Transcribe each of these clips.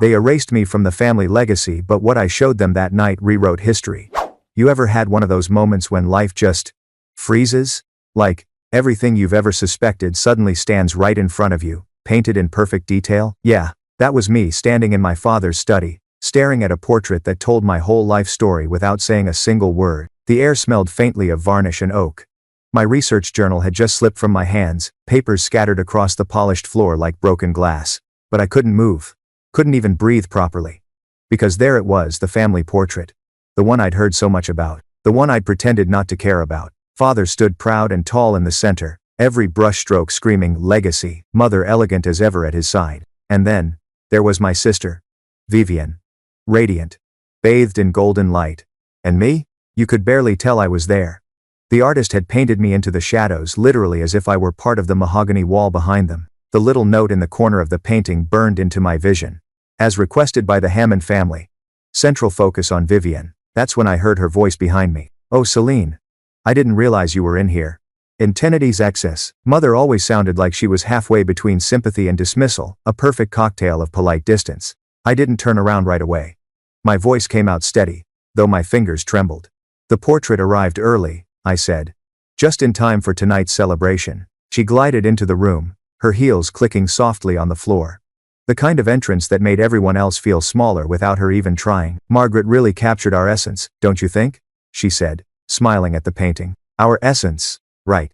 They erased me from the family legacy, but what I showed them that night rewrote history. You ever had one of those moments when life just freezes? Like, everything you've ever suspected suddenly stands right in front of you, painted in perfect detail? Yeah, that was me standing in my father's study, staring at a portrait that told my whole life story without saying a single word. The air smelled faintly of varnish and oak. My research journal had just slipped from my hands, papers scattered across the polished floor like broken glass. But I couldn't move. Couldn't even breathe properly. Because there it was, the family portrait. The one I'd heard so much about. The one I'd pretended not to care about. Father stood proud and tall in the center, every brushstroke screaming legacy, mother elegant as ever at his side. And then, there was my sister, Vivian. Radiant. Bathed in golden light. And me? You could barely tell I was there. The artist had painted me into the shadows literally as if I were part of the mahogany wall behind them. The little note in the corner of the painting burned into my vision. As requested by the Hammond family. Central focus on Vivian. That's when I heard her voice behind me. Oh, Seline. I didn't realize you were in here. In Tenedi's excess, mother always sounded like she was halfway between sympathy and dismissal, a perfect cocktail of polite distance. I didn't turn around right away. My voice came out steady, though my fingers trembled. The portrait arrived early, I said. Just in time for tonight's celebration. She glided into the room, her heels clicking softly on the floor. The kind of entrance that made everyone else feel smaller without her even trying. Margaret really captured our essence, don't you think? She said, smiling at the painting. Our essence, right.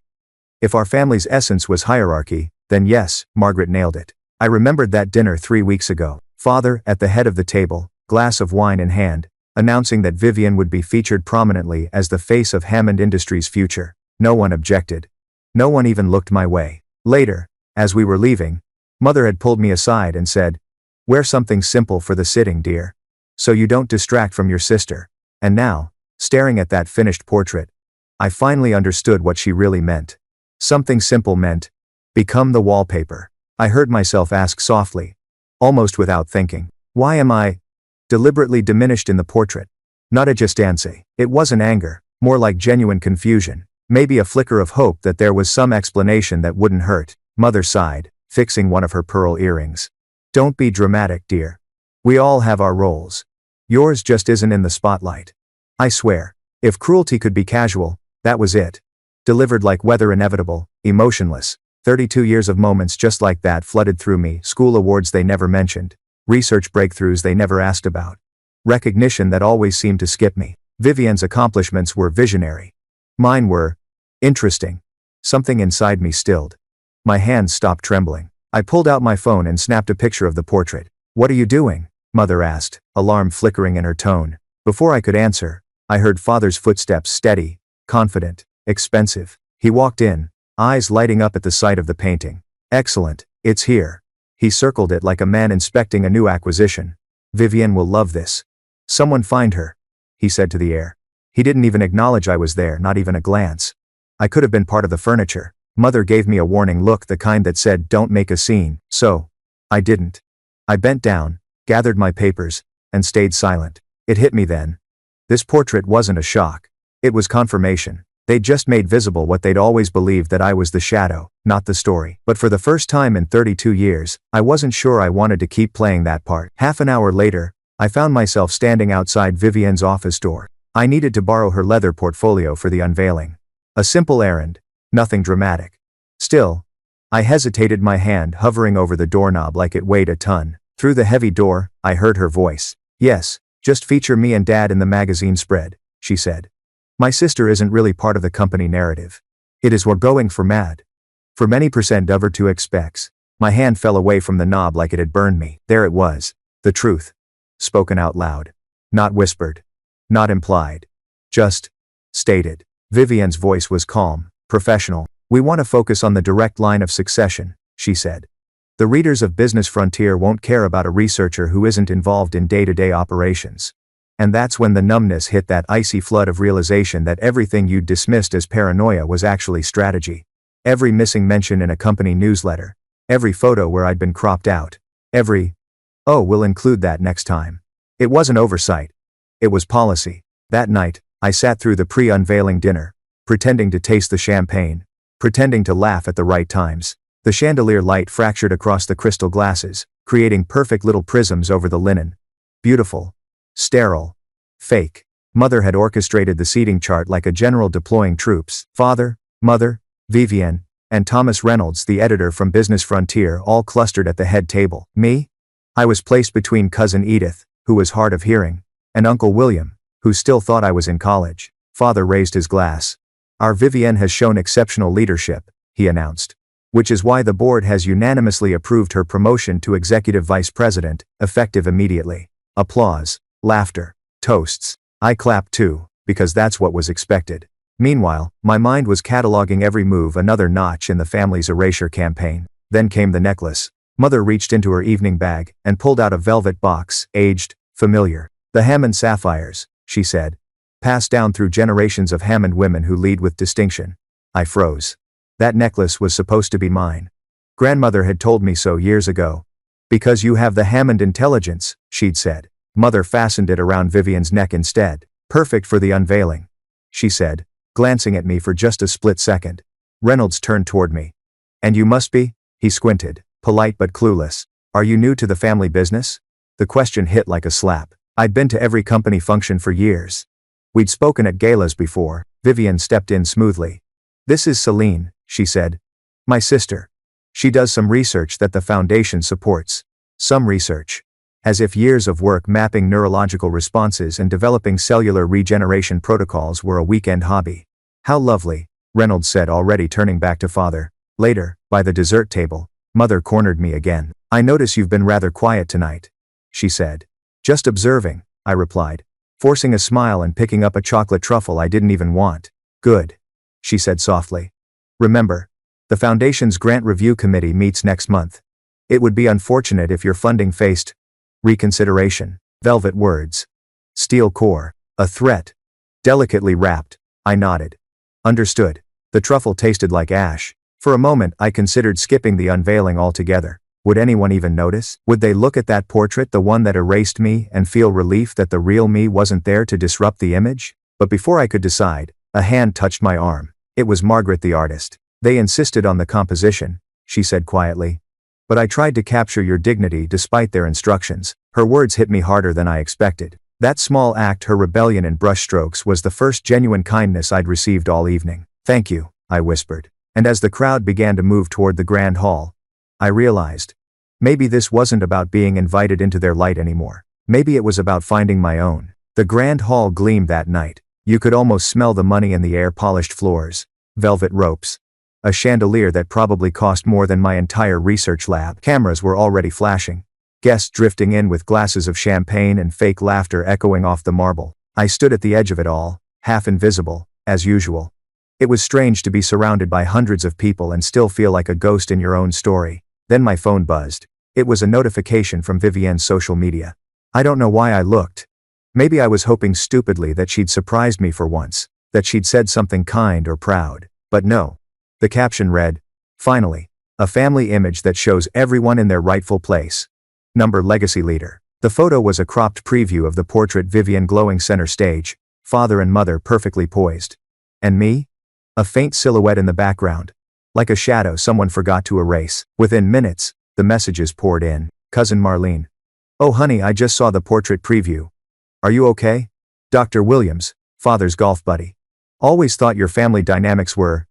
If our family's essence was hierarchy, then yes, Margaret nailed it. I remembered that dinner 3 weeks ago. Father, at the head of the table, glass of wine in hand, announcing that Vivian would be featured prominently as the face of Hammond Industries' future. No one objected. No one even looked my way. Later, as we were leaving, Mother had pulled me aside and said, "Wear something simple for the sitting, dear. So you don't distract from your sister." And now, staring at that finished portrait, I finally understood what she really meant. Something simple meant, become the wallpaper. I heard myself ask softly, almost without thinking, why am I deliberately diminished in the portrait? Not a distance. It wasn't anger, more like genuine confusion. Maybe a flicker of hope that there was some explanation that wouldn't hurt. Mother sighed, fixing one of her pearl earrings. Don't be dramatic, dear. We all have our roles. Yours just isn't in the spotlight. I swear, if cruelty could be casual, that was it. Delivered like weather, inevitable, emotionless. 32 years of moments just like that flooded through me. School awards they never mentioned. Research breakthroughs they never asked about. Recognition that always seemed to skip me. Vivian's accomplishments were visionary. Mine were interesting. Something inside me stilled. My hands stopped trembling. I pulled out my phone and snapped a picture of the portrait. "What are you doing?" Mother asked, alarm flickering in her tone. Before I could answer, I heard Father's footsteps, steady, confident, expensive. He walked in, eyes lighting up at the sight of the painting. "Excellent, it's here." He circled it like a man inspecting a new acquisition. "Vivian will love this. Someone find her," he said to the air. He didn't even acknowledge I was there, not even a glance. I could have been part of the furniture. Mother gave me a warning look, the kind that said, "Don't make a scene," so I didn't. I bent down, gathered my papers, and stayed silent. It hit me then. This portrait wasn't a shock. It was confirmation. They'd just made visible what they'd always believed, that I was the shadow, not the story. But for the first time in 32 years, I wasn't sure I wanted to keep playing that part. Half an hour later, I found myself standing outside Vivian's office door. I needed to borrow her leather portfolio for the unveiling. A simple errand, nothing dramatic. Still, I hesitated, my hand hovering over the doorknob like it weighed a ton. Through the heavy door, I heard her voice. "Yes, just feature me and Dad in the magazine spread," she said. "My sister isn't really part of the company narrative. It is we're going for mad. For many percent of her to expects." My hand fell away from the knob like it had burned me. There it was. The truth. Spoken out loud. Not whispered. Not implied. Just stated. Vivian's voice was calm, professional. "We want to focus on the direct line of succession," she said. "The readers of Business Frontier won't care about a researcher who isn't involved in day-to-day operations." And that's when the numbness hit, that icy flood of realization that everything you'd dismissed as paranoia was actually strategy. Every missing mention in a company newsletter. Every photo where I'd been cropped out. Every, "Oh, we'll include that next time." It wasn't oversight. It was policy. That night, I sat through the pre-unveiling dinner, pretending to taste the champagne, pretending to laugh at the right times. The chandelier light fractured across the crystal glasses, creating perfect little prisms over the linen. Beautiful. Sterile. Fake. Mother had orchestrated the seating chart like a general deploying troops. Father, Mother, Vivienne, and Thomas Reynolds, the editor from Business Frontier, all clustered at the head table. Me? I was placed between Cousin Edith, who was hard of hearing, and Uncle William, who still thought I was in college. Father raised his glass. Our Vivienne has shown exceptional leadership, he announced. Which is why the board has unanimously approved her promotion to executive vice president, effective immediately. Applause, laughter, toasts. I clapped too, because that's what was expected. Meanwhile, my mind was cataloging every move, another notch in the family's erasure campaign. Then came the necklace. Mother reached into her evening bag and pulled out a velvet box, aged, familiar. The Hammond sapphires, she said. Passed down through generations of Hammond women who lead with distinction. I froze. That necklace was supposed to be mine. Grandmother had told me so years ago. Because you have the Hammond intelligence, she'd said. Mother fastened it around Vivienne's neck instead. Perfect for the unveiling, she said, glancing at me for just a split second. Reynolds turned toward me. And you must be? He squinted, polite but clueless. Are you new to the family business? The question hit like a slap. I'd been to every company function for years. We'd spoken at galas before. Vivienne stepped in smoothly. This is Seline, she said. My sister. She does some research that the foundation supports. Some research. As if years of work mapping neurological responses and developing cellular regeneration protocols were a weekend hobby. How lovely, Reynolds said, already turning back to Father. Later, by the dessert table, Mother cornered me again. I notice you've been rather quiet tonight, she said. Just observing, I replied, forcing a smile and picking up a chocolate truffle I didn't even want. Good, she said softly. Remember, the Foundation's Grant Review Committee meets next month. It would be unfortunate if your funding faced reconsideration. Velvet words. Steel core. A threat. Delicately wrapped. I nodded. Understood. The truffle tasted like ash. For a moment I considered skipping the unveiling altogether. Would anyone even notice? Would they look at that portrait, the one that erased me, and feel relief that the real me wasn't there to disrupt the image? But before I could decide, a hand touched my arm. It was Margaret, the artist. They insisted on the composition, she said quietly. But I tried to capture your dignity despite their instructions. Her words hit me harder than I expected. That small act, her rebellion in brushstrokes, was the first genuine kindness I'd received all evening. Thank you, I whispered. And as the crowd began to move toward the grand hall, I realized, maybe this wasn't about being invited into their light anymore. Maybe it was about finding my own. The grand hall gleamed that night. You could almost smell the money in the air: polished floors, velvet ropes, a chandelier that probably cost more than my entire research lab. Cameras were already flashing. Guests drifting in with glasses of champagne and fake laughter echoing off the marble. I stood at the edge of it all, half invisible, as usual. It was strange to be surrounded by hundreds of people and still feel like a ghost in your own story. Then my phone buzzed. It was a notification from Vivienne's social media. I don't know why I looked. Maybe I was hoping stupidly that she'd surprised me for once, that she'd said something kind or proud. But no. The caption read, "Finally, a family image that shows everyone in their rightful place. Number legacy leader." The photo was a cropped preview of the portrait, Vivienne glowing center stage, Father and Mother perfectly poised. And me? A faint silhouette in the background. Like a shadow someone forgot to erase. Within minutes, the messages poured in. Cousin Marlene. Oh honey, I just saw the portrait preview. Are you okay? Dr. Williams, Father's golf buddy. Always thought your family dynamics were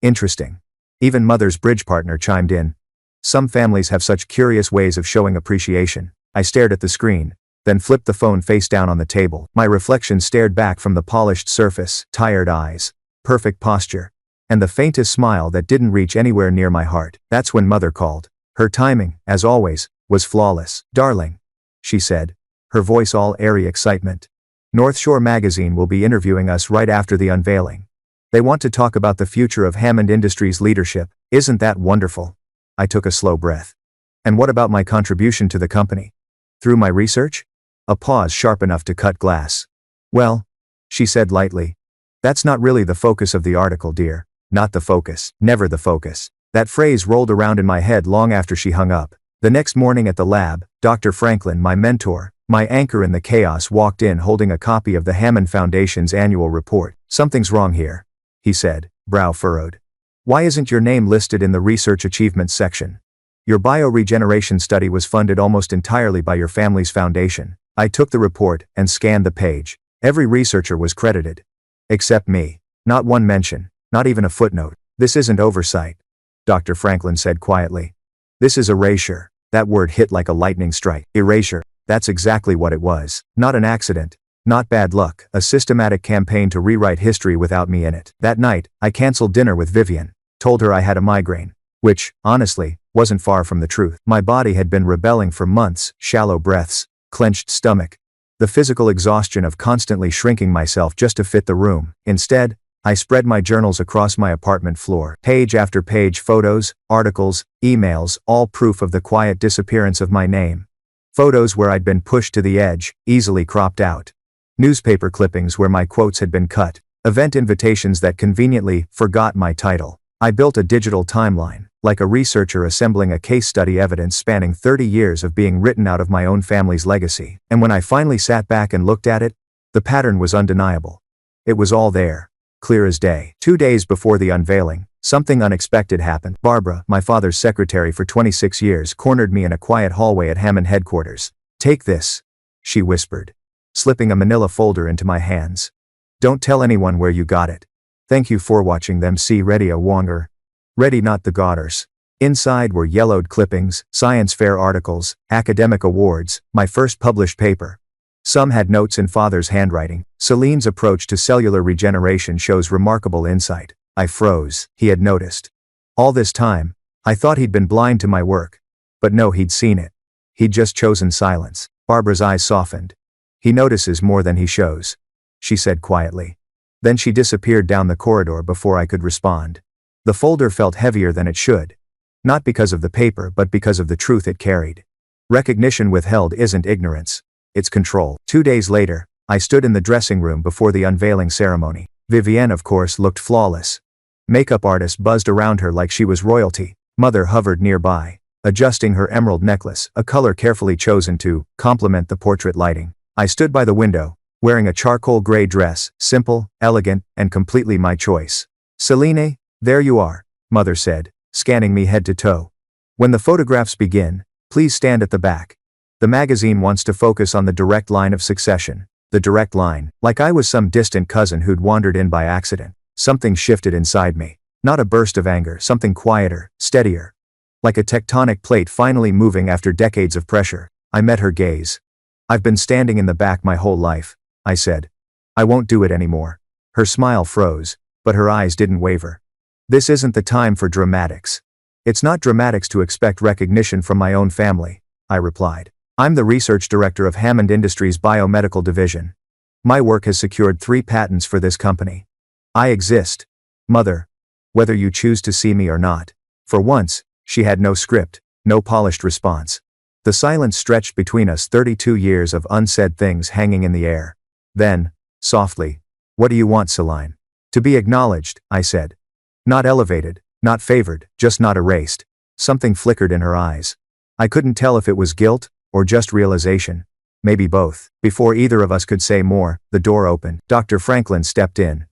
interesting. Even Mother's bridge partner chimed in. Some families have such curious ways of showing appreciation. I stared at the screen, then flipped the phone face down on the table. My reflection stared back from the polished surface, tired eyes, perfect posture, and the faintest smile that didn't reach anywhere near my heart. That's when Mother called. Her timing, as always, was flawless. Darling, she said, her voice all airy excitement. North Shore magazine will be interviewing us right after the unveiling. They want to talk about the future of Hammond Industries leadership. Isn't that wonderful? I took a slow breath. And what about my contribution to the company? Through my research? A pause sharp enough to cut glass. Well, she said lightly, that's not really the focus of the article, dear. Not the focus. Never the focus. That phrase rolled around in my head long after she hung up. The next morning at the lab, Dr. Franklin, my mentor, my anchor in the chaos, walked in holding a copy of the Hammond Foundation's annual report. Something's wrong here, he said, brow furrowed. Why isn't your name listed in the research achievements section? Your bioregeneration study was funded almost entirely by your family's foundation. I took the report and scanned the page. Every researcher was credited. Except me. Not one mention, not even a footnote. This isn't oversight, Dr. Franklin said quietly. This is erasure. That word hit like a lightning strike. Erasure. That's exactly what it was. Not an accident. Not bad luck. A systematic campaign to rewrite history without me in it. That night, I canceled dinner with Vivian. Told her I had a migraine. Which, honestly, wasn't far from the truth. My body had been rebelling for months. Shallow breaths. Clenched stomach. The physical exhaustion of constantly shrinking myself just to fit the room. Instead, I spread my journals across my apartment floor. Page after page, photos, articles, emails, all proof of the quiet disappearance of my name. Photos where I'd been pushed to the edge, easily cropped out. Newspaper clippings where my quotes had been cut. Event invitations that conveniently forgot my title. I built a digital timeline, like a researcher assembling a case study, evidence spanning 30 years of being written out of my own family's legacy. And when I finally sat back and looked at it, the pattern was undeniable. It was all there, clear as day. 2 days before the unveiling, something unexpected happened. Barbara, my father's secretary for 26 years, cornered me in a quiet hallway at Hammond headquarters. "Take this," she whispered, slipping a manila folder into my hands. "Don't tell anyone where you got it. Thank you for watching them. See ready a Wonger. Ready not the Godders." Inside were yellowed clippings, science fair articles, academic awards, my first published paper. Some had notes in father's handwriting. Celine's approach to cellular regeneration shows remarkable insight. I froze. He had noticed. All this time, I thought he'd been blind to my work. But no, he'd seen it. He'd just chosen silence. Barbara's eyes softened. "He notices more than he shows," she said quietly. Then she disappeared down the corridor before I could respond. The folder felt heavier than it should. Not because of the paper, but because of the truth it carried. Recognition withheld isn't ignorance. It's control. 2 days later, I stood in the dressing room before the unveiling ceremony. Vivienne, of course, looked flawless. Makeup artists buzzed around her like she was royalty. Mother hovered nearby, adjusting her emerald necklace, a color carefully chosen to complement the portrait lighting. I stood by the window, wearing a charcoal gray dress, simple, elegant, and completely my choice. "Seline, there you are," Mother said, scanning me head to toe. "When the photographs begin, please stand at the back. The magazine wants to focus on the direct line of succession." The direct line, like I was some distant cousin who'd wandered in by accident. Something shifted inside me. Not a burst of anger, something quieter, steadier. Like a tectonic plate finally moving after decades of pressure. I met her gaze. "I've been standing in the back my whole life," I said. "I won't do it anymore." Her smile froze, but her eyes didn't waver. "This isn't the time for dramatics." "It's not dramatics to expect recognition from my own family," I replied. "I'm the research director of Hammond Industries' biomedical division. My work has secured 3 patents for this company. I exist, Mother, whether you choose to see me or not." For once, she had no script, no polished response. The silence stretched between us, 32 years of unsaid things hanging in the air. Then, softly, "What do you want, Seline?" "To be acknowledged," I said. "Not elevated, not favored, just not erased." Something flickered in her eyes. I couldn't tell if it was guilt, or just realization. Maybe both. Before either of us could say more, the door opened. Dr. Franklin stepped in,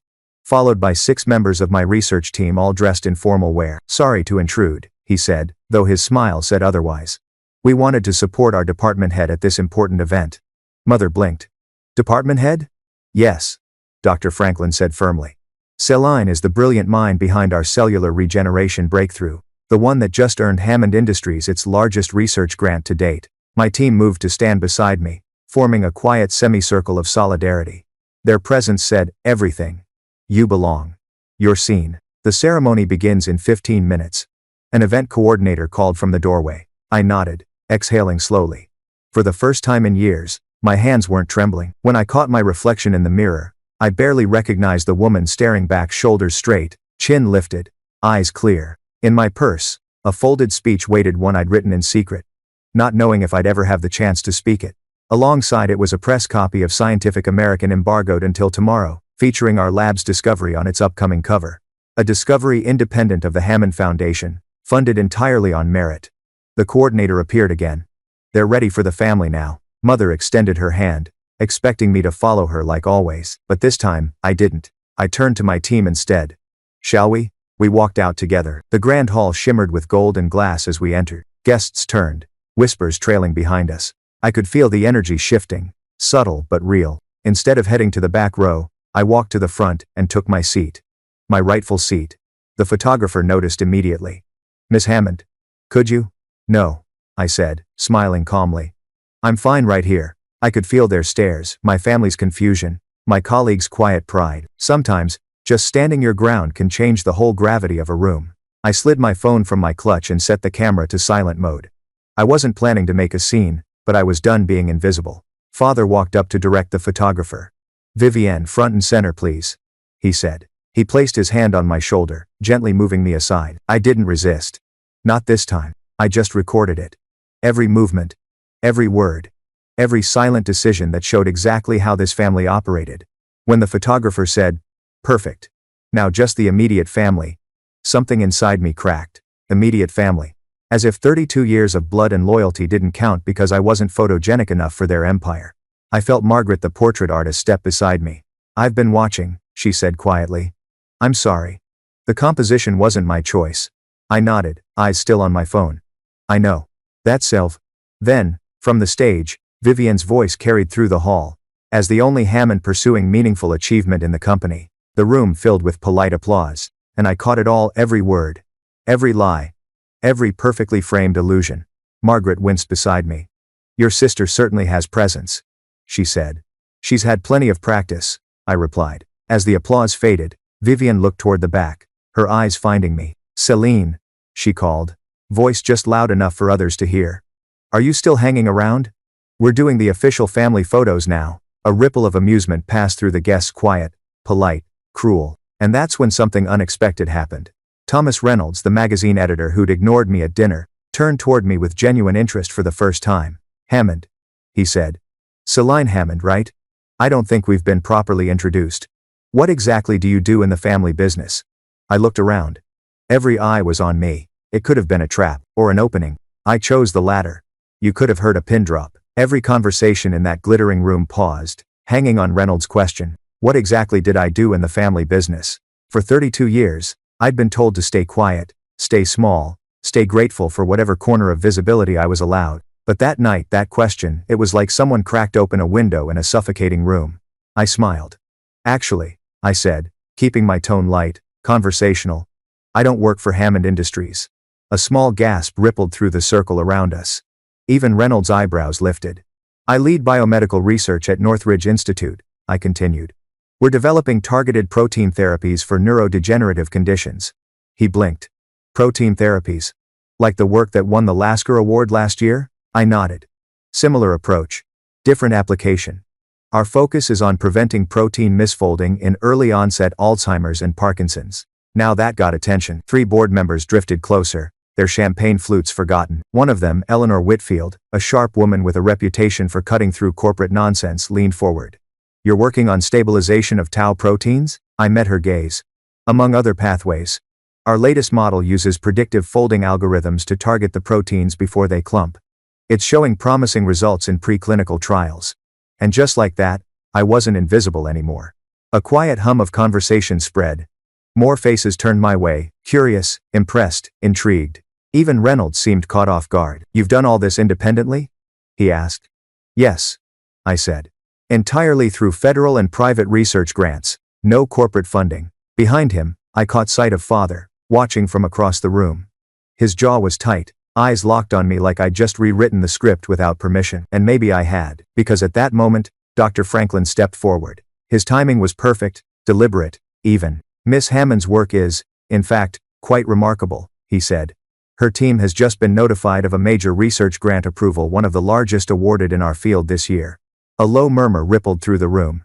followed by 6 members of my research team, all dressed in formal wear. "Sorry to intrude," he said, though his smile said otherwise. "We wanted to support our department head at this important event." Mother blinked. "Department head?" "Yes," Dr. Franklin said firmly. "Seline is the brilliant mind behind our cellular regeneration breakthrough, the one that just earned Hammond Industries its largest research grant to date." My team moved to stand beside me, forming a quiet semicircle of solidarity. Their presence said, "Everything. You belong. You're seen." The ceremony begins in 15 minutes. An event coordinator called from the doorway. I nodded, exhaling slowly. For the first time in years, my hands weren't trembling. When I caught my reflection in the mirror, I barely recognized the woman staring back, shoulders straight, chin lifted, eyes clear. In my purse, a folded speech waited, one I'd written in secret, not knowing if I'd ever have the chance to speak it. Alongside it was a press copy of Scientific American, embargoed until tomorrow, featuring our lab's discovery on its upcoming cover. A discovery independent of the Hammond Foundation, funded entirely on merit. The coordinator appeared again. "They're ready for the family now." Mother extended her hand, expecting me to follow her like always, but this time, I didn't. I turned to my team instead. "Shall we?" We walked out together. The grand hall shimmered with gold and glass as we entered. Guests turned, whispers trailing behind us. I could feel the energy shifting, subtle but real. Instead of heading to the back row, I walked to the front and took my seat. My rightful seat. The photographer noticed immediately. "Miss Hammond. Could you?" "No," I said, smiling calmly. "I'm fine right here." I could feel their stares, my family's confusion, my colleagues' quiet pride. Sometimes, just standing your ground can change the whole gravity of a room. I slid my phone from my clutch and set the camera to silent mode. I wasn't planning to make a scene, but I was done being invisible. Father walked up to direct the photographer. "Vivienne, front and center please," he said. He placed his hand on my shoulder, gently moving me aside. I didn't resist. Not this time. I just recorded it. Every movement, every word, every silent decision that showed exactly how this family operated. When the photographer said, "Perfect. Now just the immediate family," something inside me cracked. Immediate family. As if 32 years of blood and loyalty didn't count because I wasn't photogenic enough for their empire. I felt Margaret the portrait artist step beside me. "I've been watching," she said quietly. "I'm sorry. The composition wasn't my choice." I nodded, eyes still on my phone. "I know. That's Self." Then, from the stage, Vivienne's voice carried through the hall. As the only Hammond pursuing meaningful achievement in the company, the room filled with polite applause, and I caught it all, every word, every lie, every perfectly framed illusion. Margaret winced beside me. "Your sister certainly has presence," she said. "She's had plenty of practice," I replied. As the applause faded, Vivienne looked toward the back, her eyes finding me. "Seline," she called, voice just loud enough for others to hear. "Are you still hanging around? We're doing the official family photos now." A ripple of amusement passed through the guests, quiet, polite, cruel. And that's when something unexpected happened. Thomas Reynolds, the magazine editor who'd ignored me at dinner, turned toward me with genuine interest for the first time. "Hammond," he said. "Seline Hammond, right? I don't think we've been properly introduced. What exactly do you do in the family business?" I looked around. Every eye was on me. It could have been a trap, or an opening. I chose the latter. You could have heard a pin drop. Every conversation in that glittering room paused, hanging on Reynolds' question. What exactly did I do in the family business? For 32 years, I'd been told to stay quiet, stay small, stay grateful for whatever corner of visibility I was allowed. But that night, that question, it was like someone cracked open a window in a suffocating room. I smiled. "Actually," I said, keeping my tone light, conversational, "I don't work for Hammond Industries." A small gasp rippled through the circle around us. Even Reynolds' eyebrows lifted. "I lead biomedical research at Northridge Institute," I continued. "We're developing targeted protein therapies for neurodegenerative conditions." He blinked. "Protein therapies? Like the work that won the Lasker Award last year?" I nodded. "Similar approach. Different application. Our focus is on preventing protein misfolding in early onset Alzheimer's and Parkinson's." Now that got attention. 3 board members drifted closer, their champagne flutes forgotten. One of them, Eleanor Whitfield, a sharp woman with a reputation for cutting through corporate nonsense, leaned forward. "You're working on stabilization of tau proteins?" I met her gaze. "Among other pathways. Our latest model uses predictive folding algorithms to target the proteins before they clump. It's showing promising results in preclinical trials." And just like that, I wasn't invisible anymore. A quiet hum of conversation spread. More faces turned my way, curious, impressed, intrigued. Even Reynolds seemed caught off guard. "You've done all this independently?" he asked. "Yes," I said. "Entirely through federal and private research grants. No corporate funding." Behind him, I caught sight of Father, watching from across the room. His jaw was tight, eyes locked on me like I'd just rewritten the script without permission. And maybe I had, because at that moment, Dr. Franklin stepped forward. His timing was perfect, deliberate, even. "Miss Hammond's work is, in fact, quite remarkable," he said. "Her team has just been notified of a major research grant approval, one of the largest awarded in our field this year." A low murmur rippled through the room.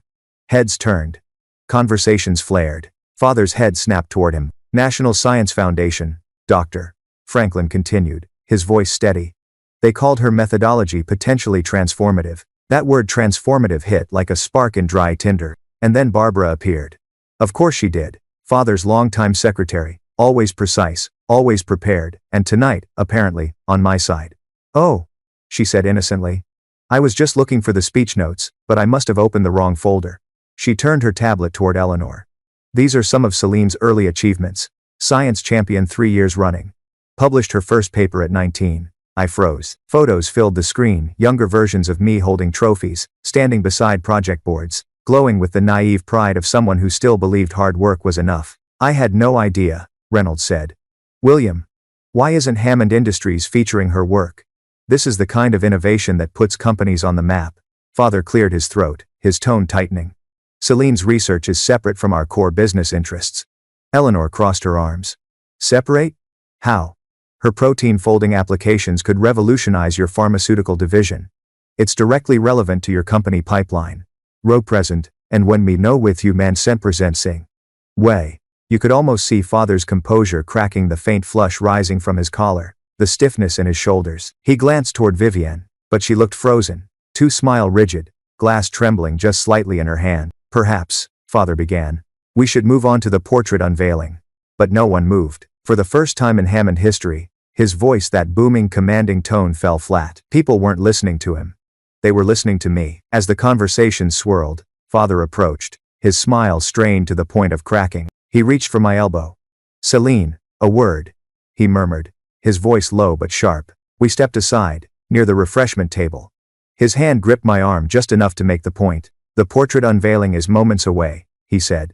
Heads turned. Conversations flared. Father's head snapped toward him. "National Science Foundation, Dr. Franklin continued, his voice steady. "They called her methodology potentially transformative." That word transformative hit like a spark in dry tinder. And then Barbara appeared. Of course she did. Father's longtime secretary, always precise, always prepared, and tonight, apparently, on my side. "Oh," she said innocently. "I was just looking for the speech notes, but I must have opened the wrong folder." She turned her tablet toward Eleanor. "These are some of Celine's early achievements. Science champion 3 years running. Published her first paper at 19. I froze. Photos filled the screen, younger versions of me holding trophies, standing beside project boards, glowing with the naive pride of someone who still believed hard work was enough. I had no idea, Reynolds said. William, why isn't Hammond Industries featuring her work? This is the kind of innovation that puts companies on the map. Father cleared his throat, his tone tightening. Celine's research is separate from our core business interests. Eleanor crossed her arms. Separate? How? Her protein folding applications could revolutionize your pharmaceutical division. It's directly relevant to your company pipeline. Row present, and when me know with you man sent presenting. Way. You could almost see Father's composure cracking, the faint flush rising from his collar, the stiffness in his shoulders. He glanced toward Vivienne, but she looked frozen, too smile rigid, glass trembling just slightly in her hand. Perhaps, Father began, we should move on to the portrait unveiling. But no one moved. For the first time in Hammond history, his voice, that booming, commanding tone, fell flat. People weren't listening to him. They were listening to me. As the conversation swirled, Father approached, his smile strained to the point of cracking. He reached for my elbow. Seline, a word, he murmured, his voice low but sharp. We stepped aside, near the refreshment table. His hand gripped my arm just enough to make the point. The portrait unveiling is moments away, he said.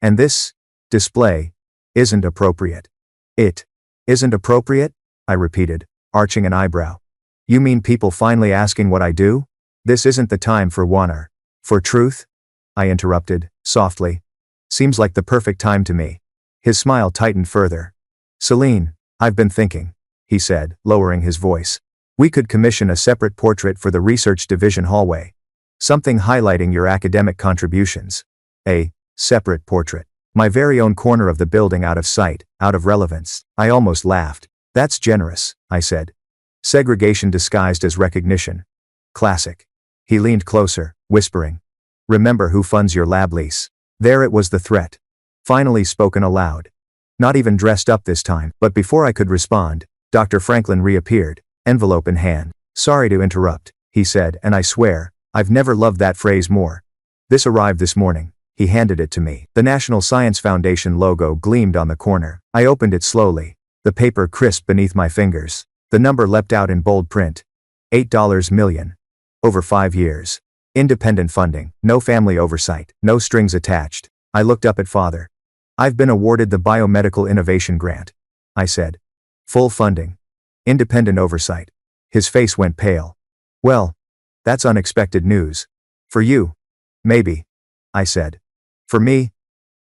And this display isn't appropriate. It isn't appropriate? I repeated, arching an eyebrow. You mean people finally asking what I do? This isn't the time for honor. For truth? I interrupted, softly. Seems like the perfect time to me. His smile tightened further. Seline, I've been thinking, he said, lowering his voice. We could commission a separate portrait for the research division hallway. Something highlighting your academic contributions. A separate portrait. My very own corner of the building, out of sight, out of relevance. I almost laughed. That's generous, I said. Segregation disguised as recognition. Classic. He leaned closer, whispering. Remember who funds your lab lease. There it was, the threat. Finally spoken aloud. Not even dressed up this time, but before I could respond, Dr. Franklin reappeared, envelope in hand. Sorry to interrupt, he said, and I swear, I've never loved that phrase more. This arrived this morning. He handed it to me. The National Science Foundation logo gleamed on the corner. I opened it slowly, the paper crisp beneath my fingers. The number leapt out in bold print. $8 million. Over 5 years. Independent funding, no family oversight, no strings attached. I looked up at Father. I've been awarded the Biomedical Innovation Grant, I said. Full funding. Independent oversight. His face went pale. Well, that's unexpected news. For you, maybe, I said. For me,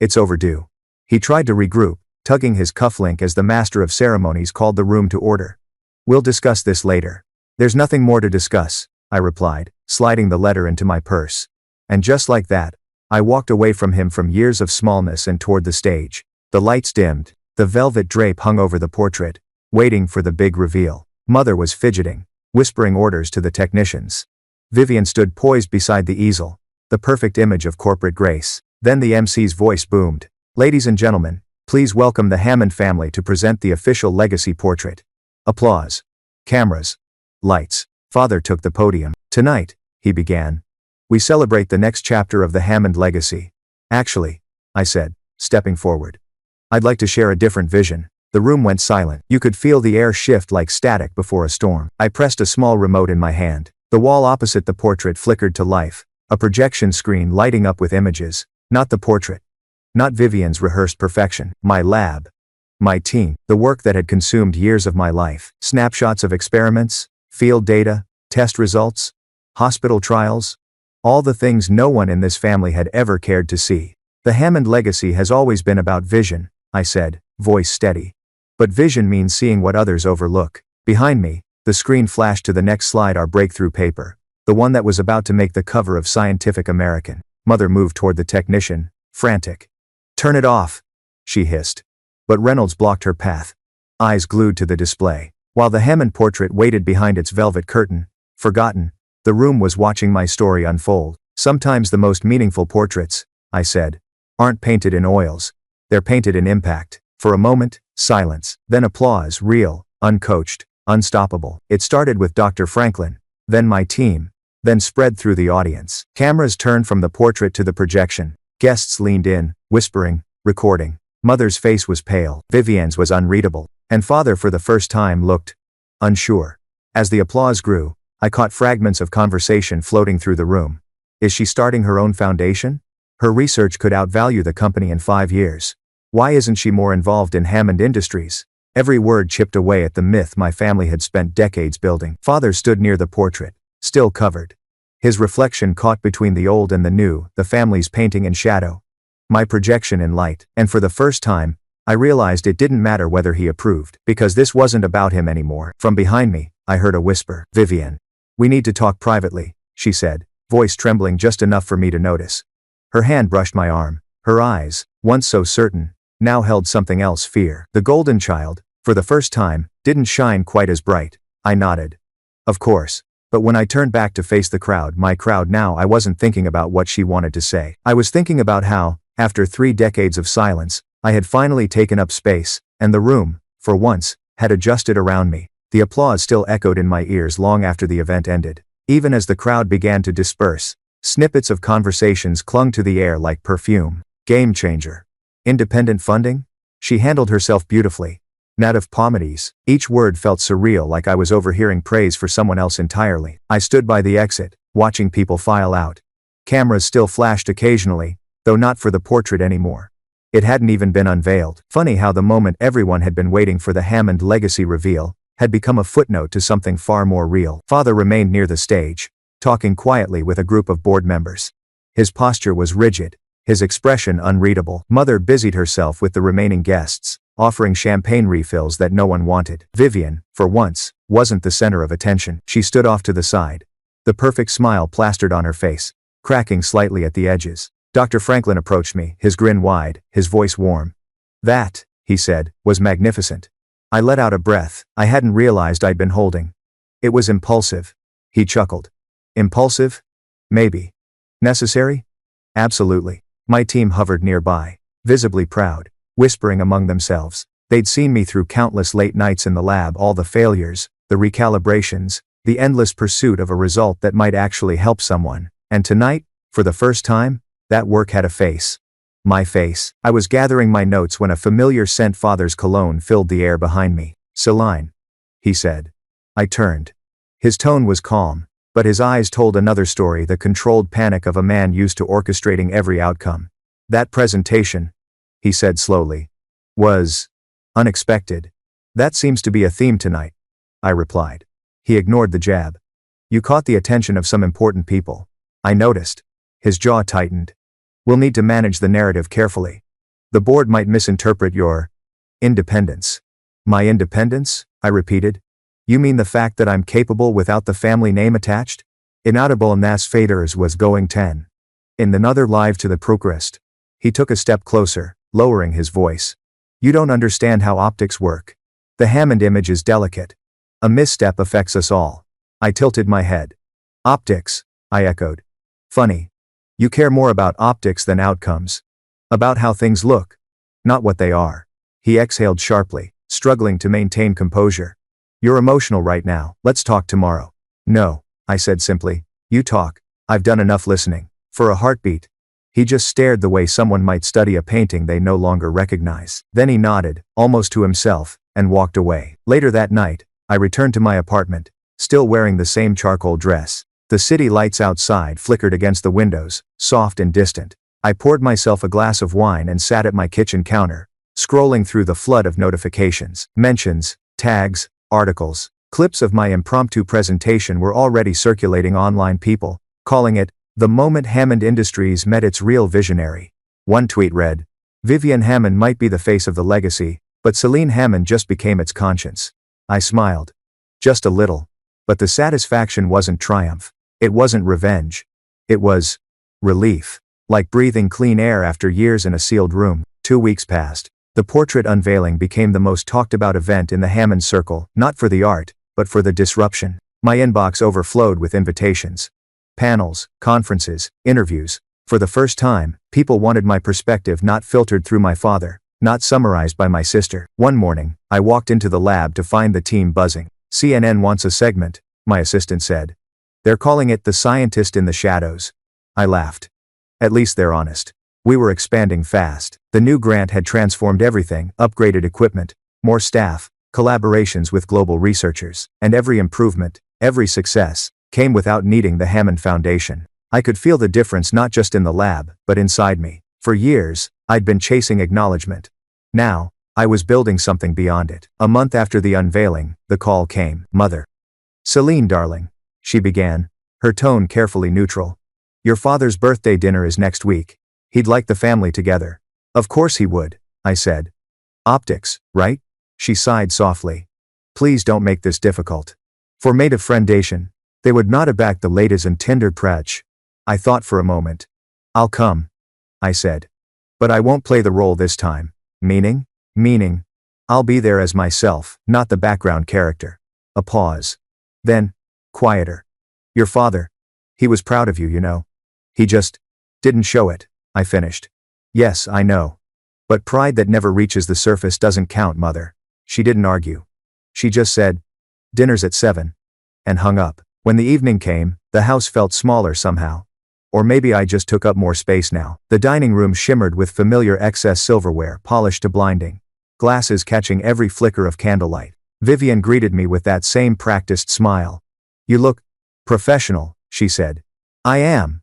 it's overdue. He tried to regroup, tugging his cufflink as the master of ceremonies called the room to order. We'll discuss this later. There's nothing more to discuss, I replied, sliding the letter into my purse. And just like that, I walked away from him, from years of smallness, and toward the stage. The lights dimmed, the velvet drape hung over the portrait, waiting for the big reveal. Mother was fidgeting, whispering orders to the technicians. Vivienne stood poised beside the easel, the perfect image of corporate grace. Then the MC's voice boomed. Ladies and gentlemen, please welcome the Hammond family to present the official legacy portrait. Applause. Cameras. Lights. Father took the podium. Tonight, he began, we celebrate the next chapter of the Hammond legacy. Actually, I said, stepping forward, I'd like to share a different vision. The room went silent. You could feel the air shift like static before a storm. I pressed a small remote in my hand. The wall opposite the portrait flickered to life, a projection screen lighting up with images. Not the portrait. Not Vivienne's rehearsed perfection. My lab. My team. The work that had consumed years of my life. Snapshots of experiments, field data, test results, hospital trials. All the things no one in this family had ever cared to see. The Hammond legacy has always been about vision, I said, voice steady. But vision means seeing what others overlook. Behind me, the screen flashed to the next slide, our breakthrough paper. The one that was about to make the cover of Scientific American. Mother moved toward the technician, frantic. Turn it off, she hissed. But Reynolds blocked her path, eyes glued to the display. While the Hammond portrait waited behind its velvet curtain, forgotten, the room was watching my story unfold. Sometimes the most meaningful portraits, I said, aren't painted in oils. They're painted in impact. For a moment, silence, then applause, real, uncoached, unstoppable. It started with Dr. Franklin, then my team, then spread through the audience. Cameras turned from the portrait to the projection. Guests leaned in, whispering, recording. Mother's face was pale, Vivienne's was unreadable, and Father for the first time looked unsure. As the applause grew, I caught fragments of conversation floating through the room. Is she starting her own foundation? Her research could outvalue the company in 5 years. Why isn't she more involved in Hammond Industries? Every word chipped away at the myth my family had spent decades building. Father stood near the portrait, still covered. His reflection caught between the old and the new, the family's painting in shadow, my projection in light, and for the first time, I realized it didn't matter whether he approved, because this wasn't about him anymore. From behind me, I heard a whisper. Vivian. We need to talk privately, she said, voice trembling just enough for me to notice. Her hand brushed my arm. Her eyes, once so certain, now held something else, fear. The golden child, for the first time, didn't shine quite as bright. I nodded. Of course. But when I turned back to face the crowd, my crowd now, I wasn't thinking about what she wanted to say. I was thinking about how, after 3 decades of silence, I had finally taken up space, and the room, for once, had adjusted around me. The applause still echoed in my ears long after the event ended. Even as the crowd began to disperse, snippets of conversations clung to the air like perfume. Game changer. Independent funding? She handled herself beautifully. Native pomades. Each word felt surreal, like I was overhearing praise for someone else entirely. I stood by the exit, watching people file out. Cameras still flashed occasionally, though not for the portrait anymore. It hadn't even been unveiled. Funny how the moment everyone had been waiting for, the Hammond legacy reveal, had become a footnote to something far more real. Father remained near the stage, talking quietly with a group of board members. His posture was rigid, his expression unreadable. Mother busied herself with the remaining guests, offering champagne refills that no one wanted. Vivian, for once, wasn't the center of attention. She stood off to the side, the perfect smile plastered on her face, cracking slightly at the edges. Dr. Franklin approached me, his grin wide, his voice warm. That, he said, was magnificent. I let out a breath I hadn't realized I'd been holding. It was impulsive. He chuckled. Impulsive? Maybe. Necessary? Absolutely. My team hovered nearby, visibly proud, whispering among themselves. They'd seen me through countless late nights in the lab, all the failures, the recalibrations, the endless pursuit of a result that might actually help someone. And tonight, for the first time, that work had a face. My face. I was gathering my notes when a familiar scent, Father's cologne, filled the air behind me. Seline, he said. I turned. His tone was calm, but his eyes told another story, the controlled panic of a man used to orchestrating every outcome. That presentation, he said slowly, was unexpected. That seems to be a theme tonight, I replied. He ignored the jab. You caught the attention of some important people. I noticed. His jaw tightened. We'll need to manage the narrative carefully. The board might misinterpret your independence. My independence? I repeated. You mean the fact that I'm capable without the family name attached? Inaudible nas faders was going 10. In another live to the protagonist. He took a step closer, lowering his voice. You don't understand how optics work. The Hammond image is delicate. A misstep affects us all. I tilted my head. Optics, I echoed. Funny. You care more about optics than outcomes. About how things look, not what they are. He exhaled sharply, struggling to maintain composure. You're emotional right now, let's talk tomorrow. No, I said simply. You talk. I've done enough listening. For a heartbeat. He just stared the way someone might study a painting they no longer recognize. Then he nodded, almost to himself, and walked away. Later that night, I returned to my apartment, still wearing the same charcoal dress. The city lights outside flickered against the windows, soft and distant. I poured myself a glass of wine and sat at my kitchen counter, scrolling through the flood of notifications. Mentions, tags, articles, clips of my impromptu presentation were already circulating online, people calling it the moment Hammond Industries met its real visionary. One tweet read, Vivian Hammond might be the face of the legacy, but Seline Hammond just became its conscience. I smiled. Just a little. But the satisfaction wasn't triumph. It wasn't revenge. It was relief. Like breathing clean air after years in a sealed room. 2 weeks passed. The portrait unveiling became the most talked about event in the Hammond circle, not for the art, but for the disruption. My inbox overflowed with invitations. Panels, conferences, interviews. For the first time, people wanted my perspective, not filtered through my father, not summarized by my sister. One morning, I walked into the lab to find the team buzzing. CNN wants a segment, my assistant said. They're calling it The Scientist in the Shadows. I laughed. At least they're honest. We were expanding fast. The new grant had transformed everything, upgraded equipment, more staff, collaborations with global researchers, and every improvement, every success, came without needing the Hammond Foundation. I could feel the difference not just in the lab, but inside me. For years, I'd been chasing acknowledgement. Now, I was building something beyond it. A month after the unveiling, the call came. "Mother. Seline, darling," she began, her tone carefully neutral. "Your father's birthday dinner is next week. He'd like the family together." "Of course he would," I said. "Optics, right?" She sighed softly. "Please don't make this difficult. For mate of friendation, they would not have backed the latest and Tinder prech." I thought for a moment. "I'll come," I said. "But I won't play the role this time." "Meaning?" "Meaning, I'll be there as myself, not the background character." A pause. Then, quieter. "Your father, he was proud of you, you know. He just didn't show it," I finished. "Yes, I know. But pride that never reaches the surface doesn't count, Mother." She didn't argue. She just said, "Dinner's at 7. And hung up. When the evening came, the house felt smaller somehow. Or maybe I just took up more space now. The dining room shimmered with familiar excess silverware polished to blinding. Glasses catching every flicker of candlelight. Vivian greeted me with that same practiced smile. "You look professional," she said. "I am,"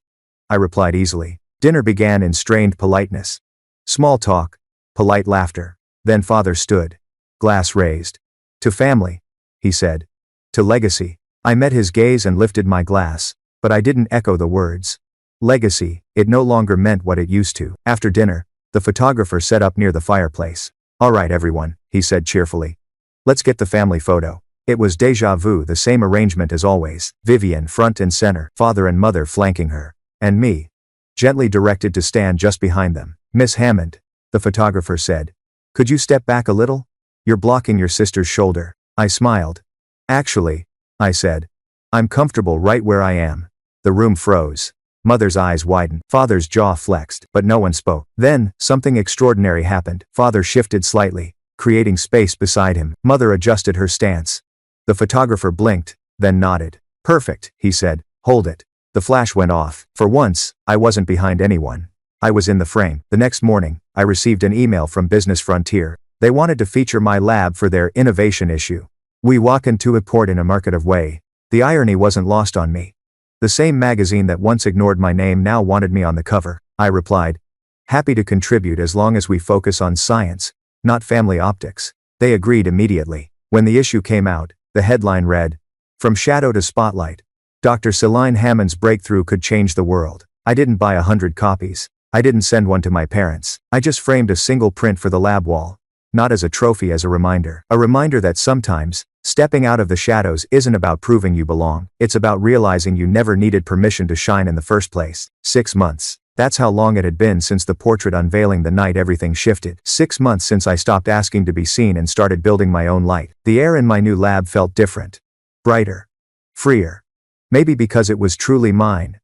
I replied easily. Dinner began in strained politeness. Small talk, polite laughter. Then father stood. Glass raised. "To family," he said. "To legacy." I met his gaze and lifted my glass, but I didn't echo the words. Legacy, it no longer meant what it used to. After dinner, the photographer set up near the fireplace. "All right, everyone," he said cheerfully. "Let's get the family photo." It was déjà vu, the same arrangement as always. Vivian front and center, father and mother flanking her. And me, gently directed to stand just behind them. "Miss Hammond," the photographer said. "Could you step back a little? You're blocking your sister's shoulder." I smiled. "Actually," I said, "I'm comfortable right where I am." The room froze. Mother's eyes widened. Father's jaw flexed, but no one spoke. Then, something extraordinary happened. Father shifted slightly, creating space beside him. Mother adjusted her stance. The photographer blinked, then nodded. "Perfect," he said. "Hold it." The flash went off. For once, I wasn't behind anyone. I was in the frame. The next morning, I received an email from Business Frontier. They wanted to feature my lab for their innovation issue. We walk into a port in a marketive way. The irony wasn't lost on me. The same magazine that once ignored my name now wanted me on the cover. I replied, "Happy to contribute as long as we focus on science, not family optics." They agreed immediately. When the issue came out, the headline read, "From Shadow to Spotlight. Dr. Seline Hammond's breakthrough could change the world." I didn't buy 100 copies. I didn't send one to my parents. I just framed a single print for the lab wall. Not as a trophy, as a reminder. A reminder that sometimes, stepping out of the shadows isn't about proving you belong. It's about realizing you never needed permission to shine in the first place. 6 months. That's how long it had been since the portrait unveiling the night everything shifted. 6 months since I stopped asking to be seen and started building my own light. The air in my new lab felt different. Brighter. Freer. Maybe because it was truly mine.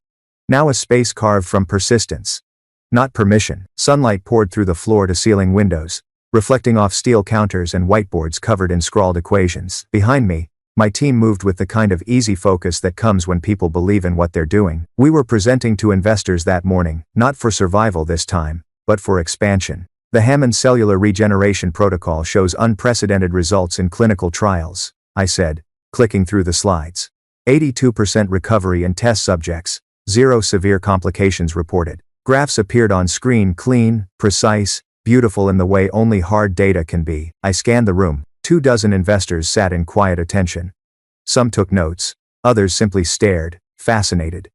Now a space carved from persistence. Not permission. Sunlight poured through the floor-to-ceiling windows, reflecting off steel counters and whiteboards covered in scrawled equations. Behind me, my team moved with the kind of easy focus that comes when people believe in what they're doing. We were presenting to investors that morning, not for survival this time, but for expansion. The Hammond cellular regeneration protocol shows unprecedented results in clinical trials, I said, clicking through the slides. 82% recovery in test subjects, 0 severe complications reported. Graphs appeared on screen, clean, precise, beautiful in the way only hard data can be. I scanned the room. 24 investors sat in quiet attention. Some took notes. Others simply stared, fascinated.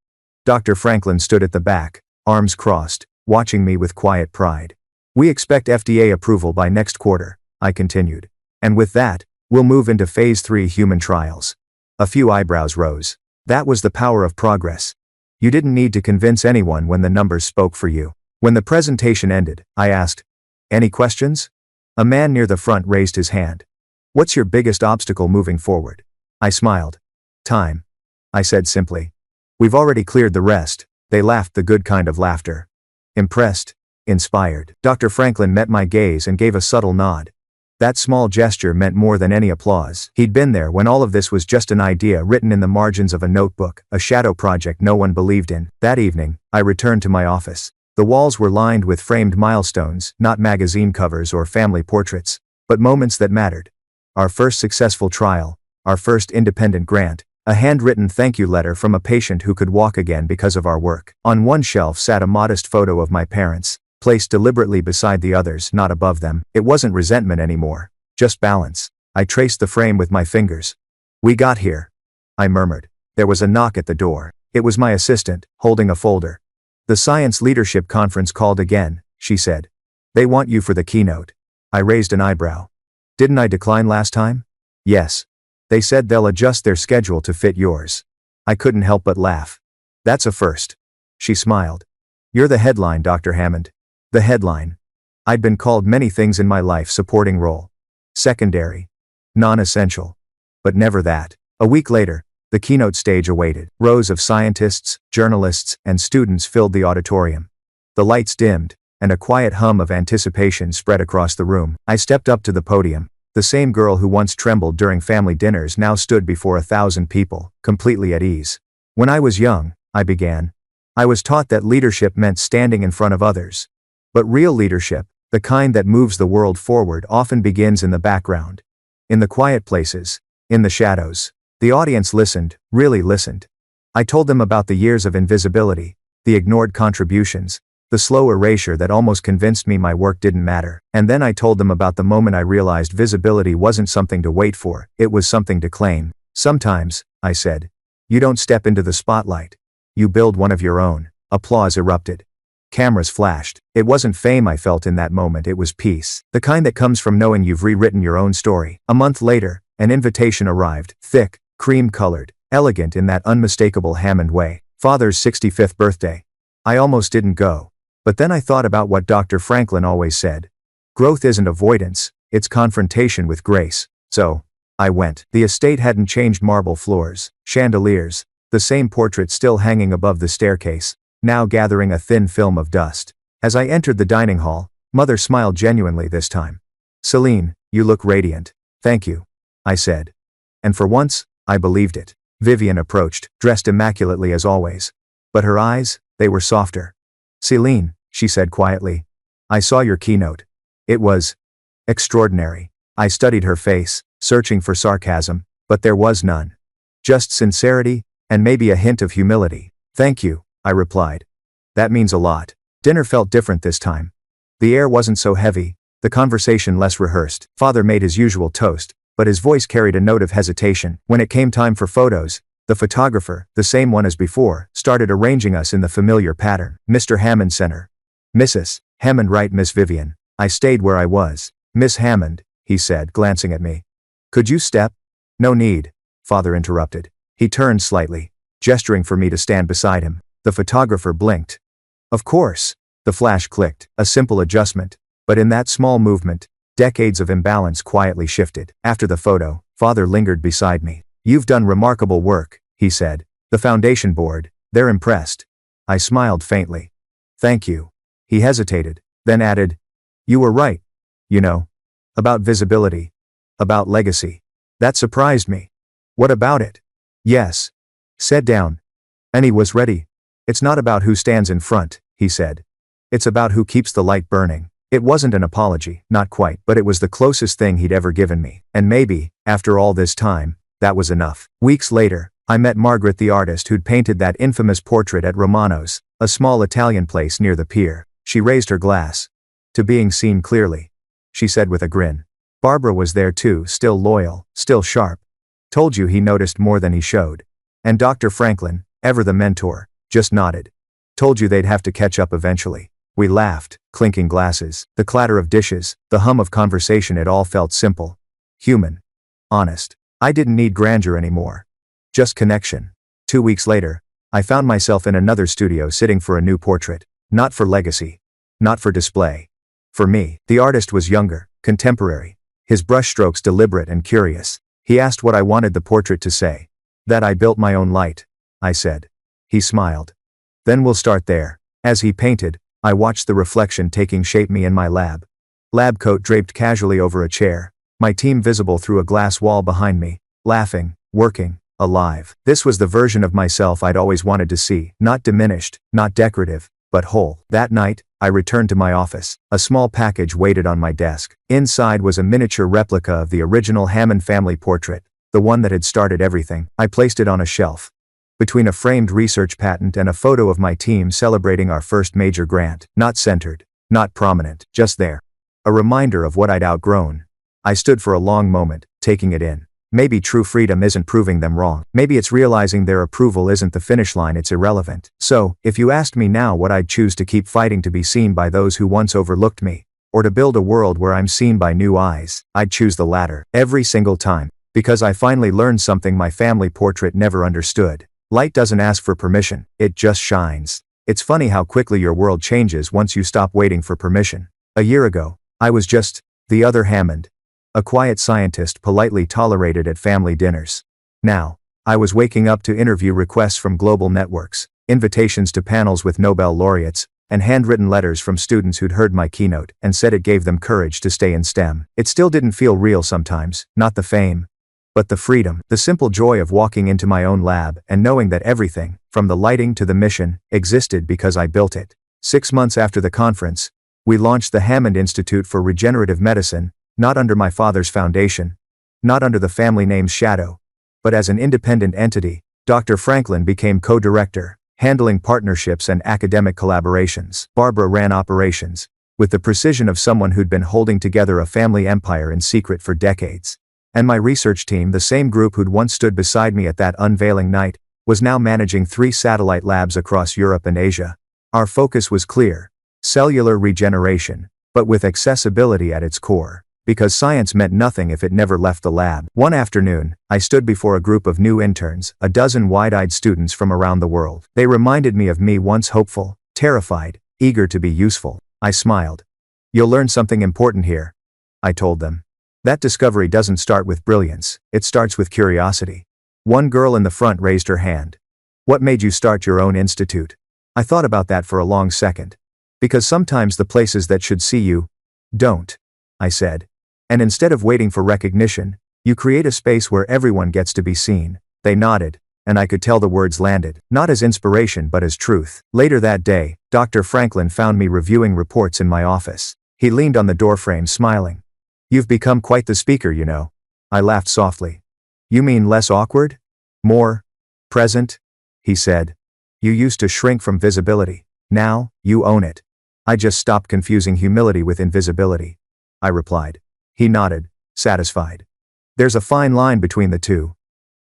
Dr. Franklin stood at the back, arms crossed, watching me with quiet pride. "We expect FDA approval by next quarter," I continued. "And with that, we'll move into phase 3 human trials." A few eyebrows rose. That was the power of progress. You didn't need to convince anyone when the numbers spoke for you. When the presentation ended, I asked, "Any questions?" A man near the front raised his hand. "What's your biggest obstacle moving forward?" I smiled. "Time," I said simply. "We've already cleared the rest." They laughed, the good kind of laughter. Impressed, inspired. Dr. Franklin met my gaze and gave a subtle nod. That small gesture meant more than any applause. He'd been there when all of this was just an idea written in the margins of a notebook, a shadow project no one believed in. That evening, I returned to my office. The walls were lined with framed milestones, not magazine covers or family portraits, but moments that mattered. Our first successful trial, our first independent grant, a handwritten thank you letter from a patient who could walk again because of our work. On one shelf sat a modest photo of my parents, placed deliberately beside the others, not above them. It wasn't resentment anymore, just balance. I traced the frame with my fingers. "We got here," I murmured. There was a knock at the door. It was my assistant, holding a folder. "The Science Leadership Conference called again," she said. "They want you for the keynote." I raised an eyebrow. "Didn't I decline last time?" "Yes. They said they'll adjust their schedule to fit yours." I couldn't help but laugh. "That's a first." She smiled. "You're the headline, Dr. Hammond." The headline. I'd been called many things in my life: supporting role, secondary, non-essential. But never that. A week later, the keynote stage awaited. Rows of scientists, journalists, and students filled the auditorium. The lights dimmed, and a quiet hum of anticipation spread across the room. I stepped up to the podium. The same girl who once trembled during family dinners now stood before 1,000 people, completely at ease. "When I was young," I began, "I was taught that leadership meant standing in front of others. But real leadership, the kind that moves the world forward, often begins in the background. In the quiet places, in the shadows." The audience listened, really listened. I told them about the years of invisibility, the ignored contributions, the slow erasure that almost convinced me my work didn't matter. And then I told them about the moment I realized visibility wasn't something to wait for, it was something to claim. "Sometimes," I said, "you don't step into the spotlight. You build one of your own." Applause erupted. Cameras flashed. It wasn't fame I felt in that moment, it was peace. The kind that comes from knowing you've rewritten your own story. A month later, an invitation arrived, thick, cream-colored, elegant in that unmistakable Hammond way. "Father's 65th birthday." I almost didn't go. But then I thought about what Dr. Franklin always said. Growth isn't avoidance, it's confrontation with grace. So, I went. The estate hadn't changed: marble floors, chandeliers, the same portrait still hanging above the staircase, now gathering a thin film of dust. As I entered the dining hall, Mother smiled genuinely this time. "Seline, you look radiant." "Thank you," I said. And for once, I believed it. Vivian approached, dressed immaculately as always. But her eyes, they were softer. "Seline," she said quietly, "I saw your keynote. It was extraordinary." I studied her face, searching for sarcasm, but there was none. Just sincerity, and maybe a hint of humility. "Thank you," I replied. "That means a lot." Dinner felt different this time. The air wasn't so heavy, the conversation less rehearsed. Father made his usual toast, but his voice carried a note of hesitation. When it came time for photos, the photographer, the same one as before, started arranging us in the familiar pattern. "Mr. Hammond center." "Mrs. Hammond, right, Miss Vivian." I stayed where I was. "Miss Hammond," he said, glancing at me. "Could you step?" "No need," Father interrupted. He turned slightly, gesturing for me to stand beside him. The photographer blinked. "Of course." The flash clicked, a simple adjustment. But in that small movement, decades of imbalance quietly shifted. After the photo, Father lingered beside me. "You've done remarkable work," he said. "The foundation board, they're impressed." I smiled faintly. "Thank you." He hesitated, then added, "You were right. You know. About visibility. About legacy." That surprised me. "What about it?" "Yes." "Sit down." And he was ready. "It's not about who stands in front," he said. "It's about who keeps the light burning." It wasn't an apology, not quite, but it was the closest thing he'd ever given me. And maybe, after all this time, that was enough. Weeks later, I met Margaret, the artist who'd painted that infamous portrait at Romano's, a small Italian place near the pier. She raised her glass. "To being seen clearly," she said with a grin. Barbara was there too, still loyal, still sharp. "Told you he noticed more than he showed." And Dr. Franklin, ever the mentor, just nodded. "Told you they'd have to catch up eventually." We laughed, clinking glasses, the clatter of dishes, the hum of conversation. It all felt simple. Human. Honest. I didn't need grandeur anymore. Just connection. 2 weeks later, I found myself in another studio sitting for a new portrait. Not for legacy. Not for display. For me. The artist was younger, contemporary. His brushstrokes deliberate and curious. He asked what I wanted the portrait to say. "That I built my own light," I said. He smiled. "Then we'll start there." As he painted, I watched the reflection taking shape. Me in my lab. Lab coat draped casually over a chair. My team visible through a glass wall behind me. Laughing, working, alive. This was the version of myself I'd always wanted to see. Not diminished, not decorative, but whole. That night, I returned to my office. A small package waited on my desk. Inside was a miniature replica of the original Hammond family portrait, the one that had started everything. I placed it on a shelf, between a framed research patent and a photo of my team celebrating our first major grant. Not centered, not prominent, just there. A reminder of what I'd outgrown. I stood for a long moment, taking it in. Maybe true freedom isn't proving them wrong. Maybe it's realizing their approval isn't the finish line, it's irrelevant. So, if you asked me now what I'd choose to keep fighting to be seen by those who once overlooked me, or to build a world where I'm seen by new eyes, I'd choose the latter. Every single time. Because I finally learned something my family portrait never understood. Light doesn't ask for permission, it just shines. It's funny how quickly your world changes once you stop waiting for permission. A year ago, I was just the other Hammond, a quiet scientist politely tolerated at family dinners. Now, I was waking up to interview requests from global networks, invitations to panels with Nobel laureates, and handwritten letters from students who'd heard my keynote and said it gave them courage to stay in STEM. It still didn't feel real sometimes, not the fame, but the freedom, the simple joy of walking into my own lab and knowing that everything, from the lighting to the mission, existed because I built it. 6 months after the conference, we launched the Hammond Institute for Regenerative Medicine, not under my father's foundation, not under the family name's shadow, but as an independent entity. Dr. Franklin became co-director, handling partnerships and academic collaborations. Barbara ran operations, with the precision of someone who'd been holding together a family empire in secret for decades. And my research team, the same group who'd once stood beside me at that unveiling night, was now managing 3 satellite labs across Europe and Asia. Our focus was clear: cellular regeneration, but with accessibility at its core. Because science meant nothing if it never left the lab. One afternoon, I stood before a group of new interns, a dozen wide-eyed students from around the world. They reminded me of me once, hopeful, terrified, eager to be useful. I smiled. "You'll learn something important here," I told them. "That discovery doesn't start with brilliance, it starts with curiosity." One girl in the front raised her hand. "What made you start your own institute?" I thought about that for a long second. "Because sometimes the places that should see you don't," I said. "And instead of waiting for recognition, you create a space where everyone gets to be seen." They nodded, and I could tell the words landed, not as inspiration but as truth. Later that day, Dr. Franklin found me reviewing reports in my office. He leaned on the doorframe smiling. "You've become quite the speaker, you know." I laughed softly. "You mean less awkward? More present?" he said. "You used to shrink from visibility. Now, you own it." "I just stopped confusing humility with invisibility," I replied. He nodded, satisfied. "There's a fine line between the two.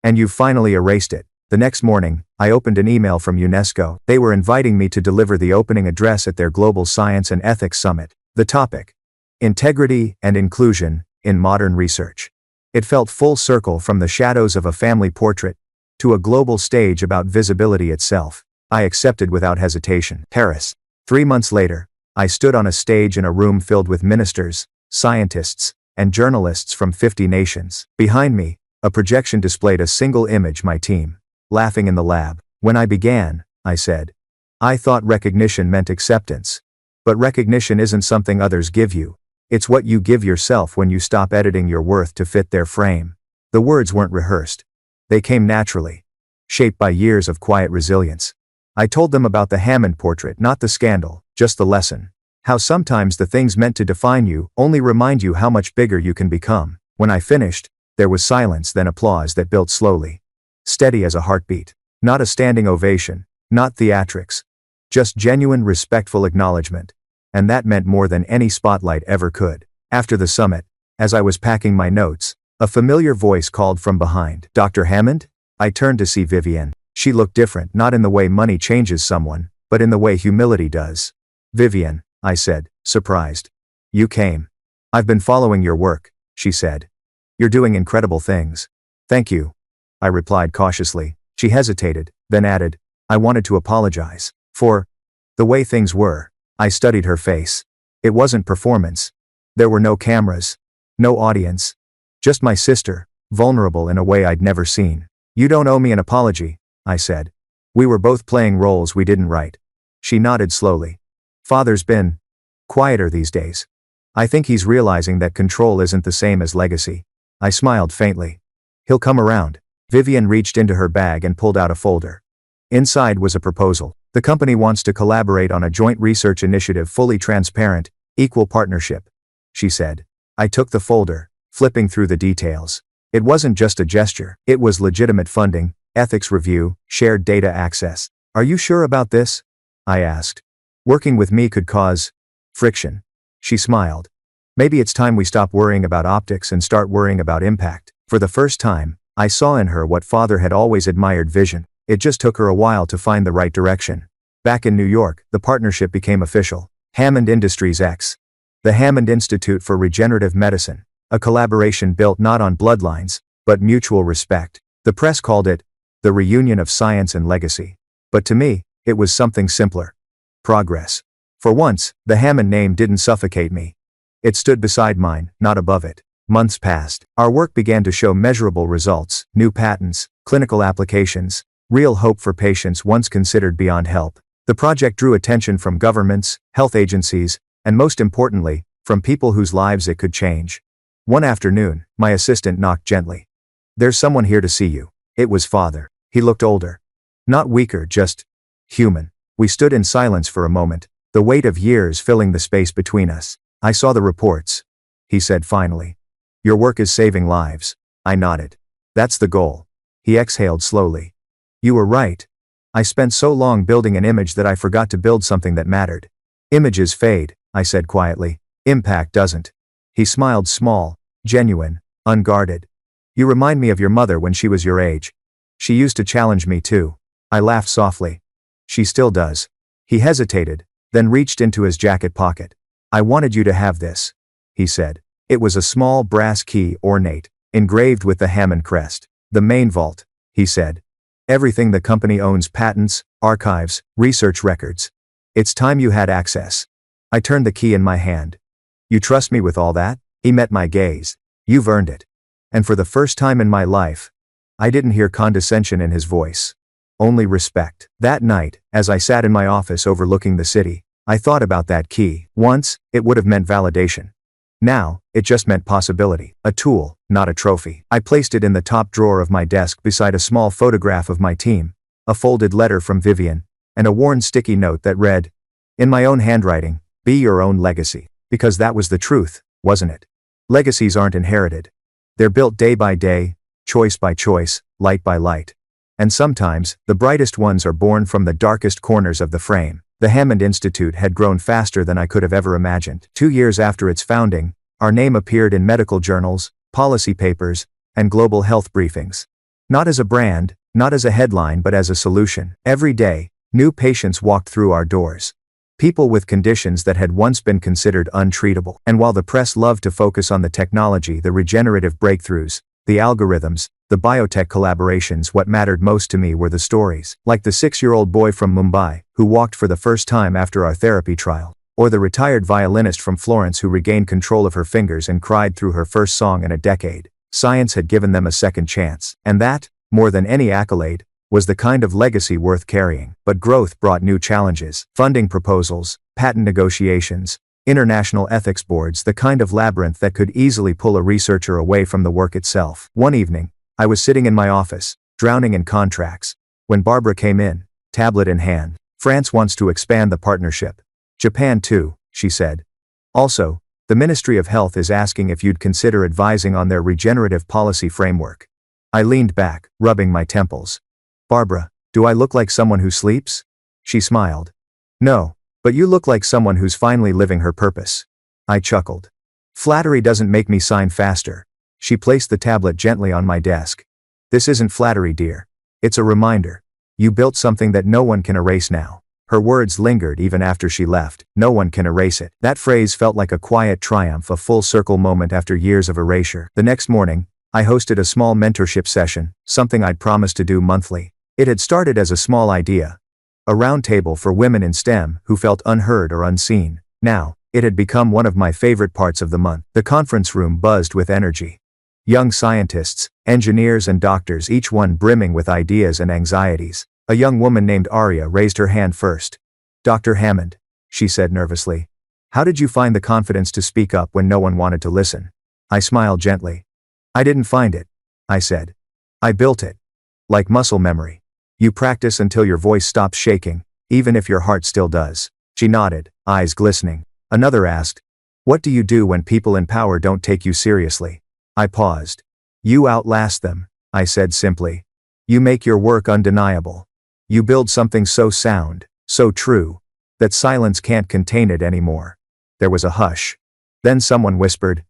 And you've finally erased it." The next morning, I opened an email from UNESCO. They were inviting me to deliver the opening address at their Global Science and Ethics Summit. The topic: integrity and inclusion in modern research. It felt full circle from the shadows of a family portrait to a global stage about visibility itself. I accepted without hesitation. Paris. 3 months later, I stood on a stage in a room filled with ministers, scientists, and journalists from 50 nations. Behind me, a projection displayed a single image: my team, laughing in the lab. "When I began," I said, "I thought recognition meant acceptance. But recognition isn't something others give you. It's what you give yourself when you stop editing your worth to fit their frame." The words weren't rehearsed. They came naturally, shaped by years of quiet resilience. I told them about the Hammond portrait, not the scandal, just the lesson. How sometimes the things meant to define you only remind you how much bigger you can become. When I finished, there was silence, then applause that built slowly, steady as a heartbeat. Not a standing ovation, not theatrics. Just genuine, respectful acknowledgement. And that meant more than any spotlight ever could. After the summit, as I was packing my notes, a familiar voice called from behind. "Dr. Hammond?" I turned to see Vivienne. She looked different, not in the way money changes someone, but in the way humility does. "Vivienne," I said, surprised. "You came." "I've been following your work," she said. "You're doing incredible things." "Thank you," I replied cautiously. She hesitated, then added, "I wanted to apologize for the way things were." I studied her face. It wasn't performance. There were no cameras, no audience. Just my sister, vulnerable in a way I'd never seen. "You don't owe me an apology," I said. "We were both playing roles we didn't write." She nodded slowly. "Father's been quieter these days. I think he's realizing that control isn't the same as legacy." I smiled faintly. "He'll come around." Vivienne reached into her bag and pulled out a folder. Inside was a proposal. The company wants to collaborate on a joint research initiative, fully transparent, equal partnership, she said. I took the folder, flipping through the details. It wasn't just a gesture, it was legitimate funding, ethics review, shared data access. Are you sure about this? I asked. Working with me could cause friction. She smiled. Maybe it's time we stop worrying about optics and start worrying about impact. For the first time, I saw in her what father had always admired: vision. It just took her a while to find the right direction. Back in New York, the partnership became official. Hammond Industries X. The Hammond Institute for Regenerative Medicine. A collaboration built not on bloodlines, but mutual respect. The press called it the reunion of science and legacy. But to me, it was something simpler. Progress. For once, the Hammond name didn't suffocate me. It stood beside mine, not above it. Months passed. Our work began to show measurable results: new patents, clinical applications, real hope for patients once considered beyond help. The project drew attention from governments, health agencies, and most importantly, from people whose lives it could change. One afternoon, my assistant knocked gently. "There's someone here to see you." It was father. He looked older. Not weaker, just human. We stood in silence for a moment, the weight of years filling the space between us. "I saw the reports," he said finally. "Your work is saving lives." I nodded. "That's the goal." He exhaled slowly. "You were right. I spent so long building an image that I forgot to build something that mattered." "Images fade," I said quietly. "Impact doesn't." He smiled, small, genuine, unguarded. "You remind me of your mother when she was your age. She used to challenge me too." I laughed softly. "She still does." He hesitated, then reached into his jacket pocket. "I wanted you to have this," he said. It was a small brass key, ornate, engraved with the Hammond crest. "The main vault," he said. "Everything the company owns: patents, archives, research records. It's time you had access." I turned the key in my hand. "You trust me with all that?" He met my gaze. "You've earned it." And for the first time in my life, I didn't hear condescension in his voice. Only respect. That night, as I sat in my office overlooking the city, I thought about that key. Once, it would have meant validation. Now, it just meant possibility. A tool, not a trophy. I placed it in the top drawer of my desk beside a small photograph of my team, a folded letter from Vivian, and a worn sticky note that read, in my own handwriting, "Be your own legacy." Because that was the truth, wasn't it? Legacies aren't inherited. They're built day by day, choice by choice, light by light. And sometimes, the brightest ones are born from the darkest corners of the frame. The Hammond Institute had grown faster than I could have ever imagined. 2 years after its founding, our name appeared in medical journals, policy papers, and global health briefings. Not as a brand, not as a headline, but as a solution. Every day, new patients walked through our doors. People with conditions that had once been considered untreatable. And while the press loved to focus on the technology, the regenerative breakthroughs, the algorithms, the biotech collaborations, what mattered most to me were the stories. Like the 6-year-old boy from Mumbai, who walked for the first time after our therapy trial. Or the retired violinist from Florence who regained control of her fingers and cried through her first song in a decade. Science had given them a second chance. And that, more than any accolade, was the kind of legacy worth carrying. But growth brought new challenges. Funding proposals, patent negotiations, international ethics boards, the kind of labyrinth that could easily pull a researcher away from the work itself. One evening, I was sitting in my office, drowning in contracts, when Barbara came in, tablet in hand. "France wants to expand the partnership. Japan too," she said. "Also, the Ministry of Health is asking if you'd consider advising on their regenerative policy framework." I leaned back, rubbing my temples. "Barbara, do I look like someone who sleeps?" She smiled. "No, but you look like someone who's finally living her purpose." I chuckled. "Flattery doesn't make me sign faster." She placed the tablet gently on my desk. "This isn't flattery, dear. It's a reminder. You built something that no one can erase now." Her words lingered even after she left. No one can erase it. That phrase felt like a quiet triumph, a full circle moment after years of erasure. The next morning, I hosted a small mentorship session, something I'd promised to do monthly. It had started as a small idea. A roundtable for women in STEM who felt unheard or unseen. Now, it had become one of my favorite parts of the month. The conference room buzzed with energy. Young scientists, engineers and doctors, each one brimming with ideas and anxieties. A young woman named Arya raised her hand first. "Dr. Hammond," she said nervously. "How did you find the confidence to speak up when no one wanted to listen?" I smiled gently. "I didn't find it," I said. "I built it. Like muscle memory. You practice until your voice stops shaking, even if your heart still does. She nodded, eyes glistening. Another asked, "What do you do when people in power don't take you seriously?" I paused. "You outlast them," I said simply. "You make your work undeniable. You build something so sound, so true, that silence can't contain it anymore." There was a hush. Then someone whispered,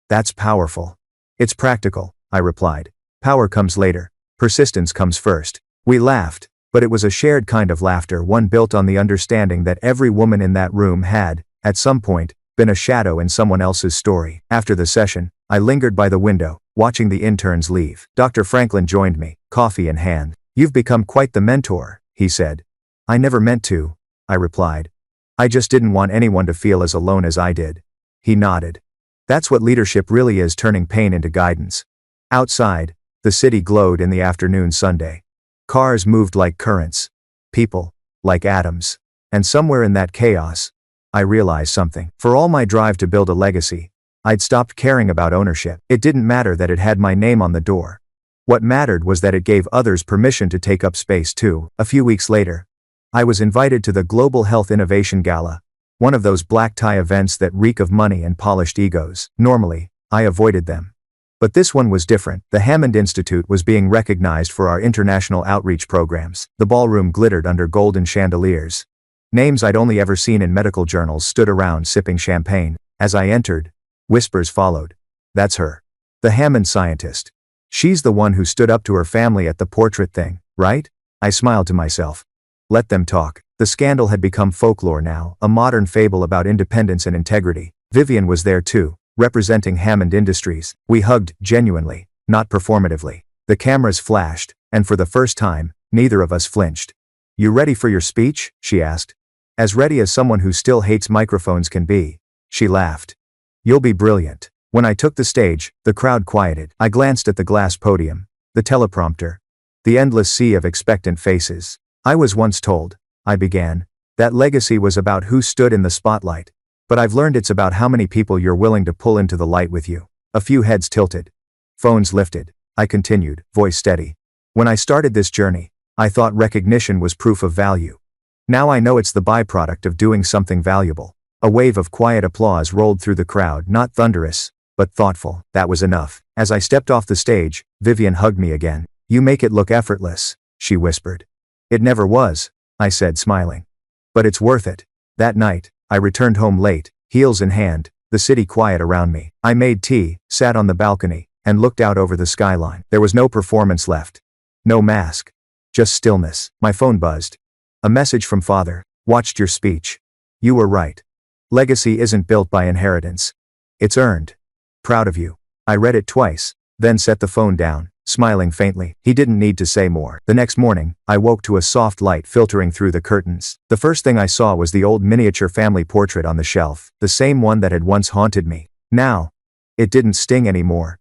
"That's powerful." "It's practical," I replied. "Power comes later. Persistence comes first." We laughed, but it was a shared kind of laughter, one built on the understanding that every woman in that room had, at some point, been a shadow in someone else's story. After the session, I lingered by the window, watching the interns leave. Dr. Franklin joined me, coffee in hand. "You've become quite the mentor," he said. "I never meant to," I replied. "I just didn't want anyone to feel as alone as I did." He nodded. "That's what leadership really is, turning pain into guidance." Outside, the city glowed in the afternoon Sunday. Cars moved like currents. People, like atoms. And somewhere in that chaos, I realized something. For all my drive to build a legacy, I'd stopped caring about ownership. It didn't matter that it had my name on the door. What mattered was that it gave others permission to take up space too. A few weeks later, I was invited to the Global Health Innovation Gala, one of those black tie events that reek of money and polished egos. Normally, I avoided them. But this one was different. The Hammond Institute was being recognized for our international outreach programs. The ballroom glittered under golden chandeliers. Names I'd only ever seen in medical journals stood around sipping champagne. As I entered, whispers followed. "That's her. The Hammond scientist. She's the one who stood up to her family at the portrait thing, right?" I smiled to myself. Let them talk. The scandal had become folklore now, a modern fable about independence and integrity. Vivian was there too, representing Hammond Industries. We hugged, genuinely, not performatively. The cameras flashed, and for the first time, neither of us flinched. "You ready for your speech?" she asked. "As ready as someone who still hates microphones can be." She laughed. "You'll be brilliant." When I took the stage, the crowd quieted. I glanced at the glass podium, the teleprompter, the endless sea of expectant faces. "I was once told," I began, "that legacy was about who stood in the spotlight. But I've learned it's about how many people you're willing to pull into the light with you." A few heads tilted. Phones lifted. I continued, voice steady. "When I started this journey, I thought recognition was proof of value. Now I know it's the byproduct of doing something valuable." A wave of quiet applause rolled through the crowd, not thunderous, but thoughtful. That was enough. As I stepped off the stage, Vivian hugged me again. "You make it look effortless," she whispered. "It never was," I said, smiling. "But it's worth it." That night, I returned home late, heels in hand, the city quiet around me. I made tea, sat on the balcony, and looked out over the skyline. There was no performance left. No mask. Just stillness. My phone buzzed. A message from Father. "Watched your speech. You were right. Legacy isn't built by inheritance. It's earned. Proud of you." I read it twice, then set the phone down, smiling faintly. He didn't need to say more. The next morning, I woke to a soft light filtering through the curtains. The first thing I saw was the old miniature family portrait on the shelf, the same one that had once haunted me. Now, it didn't sting anymore.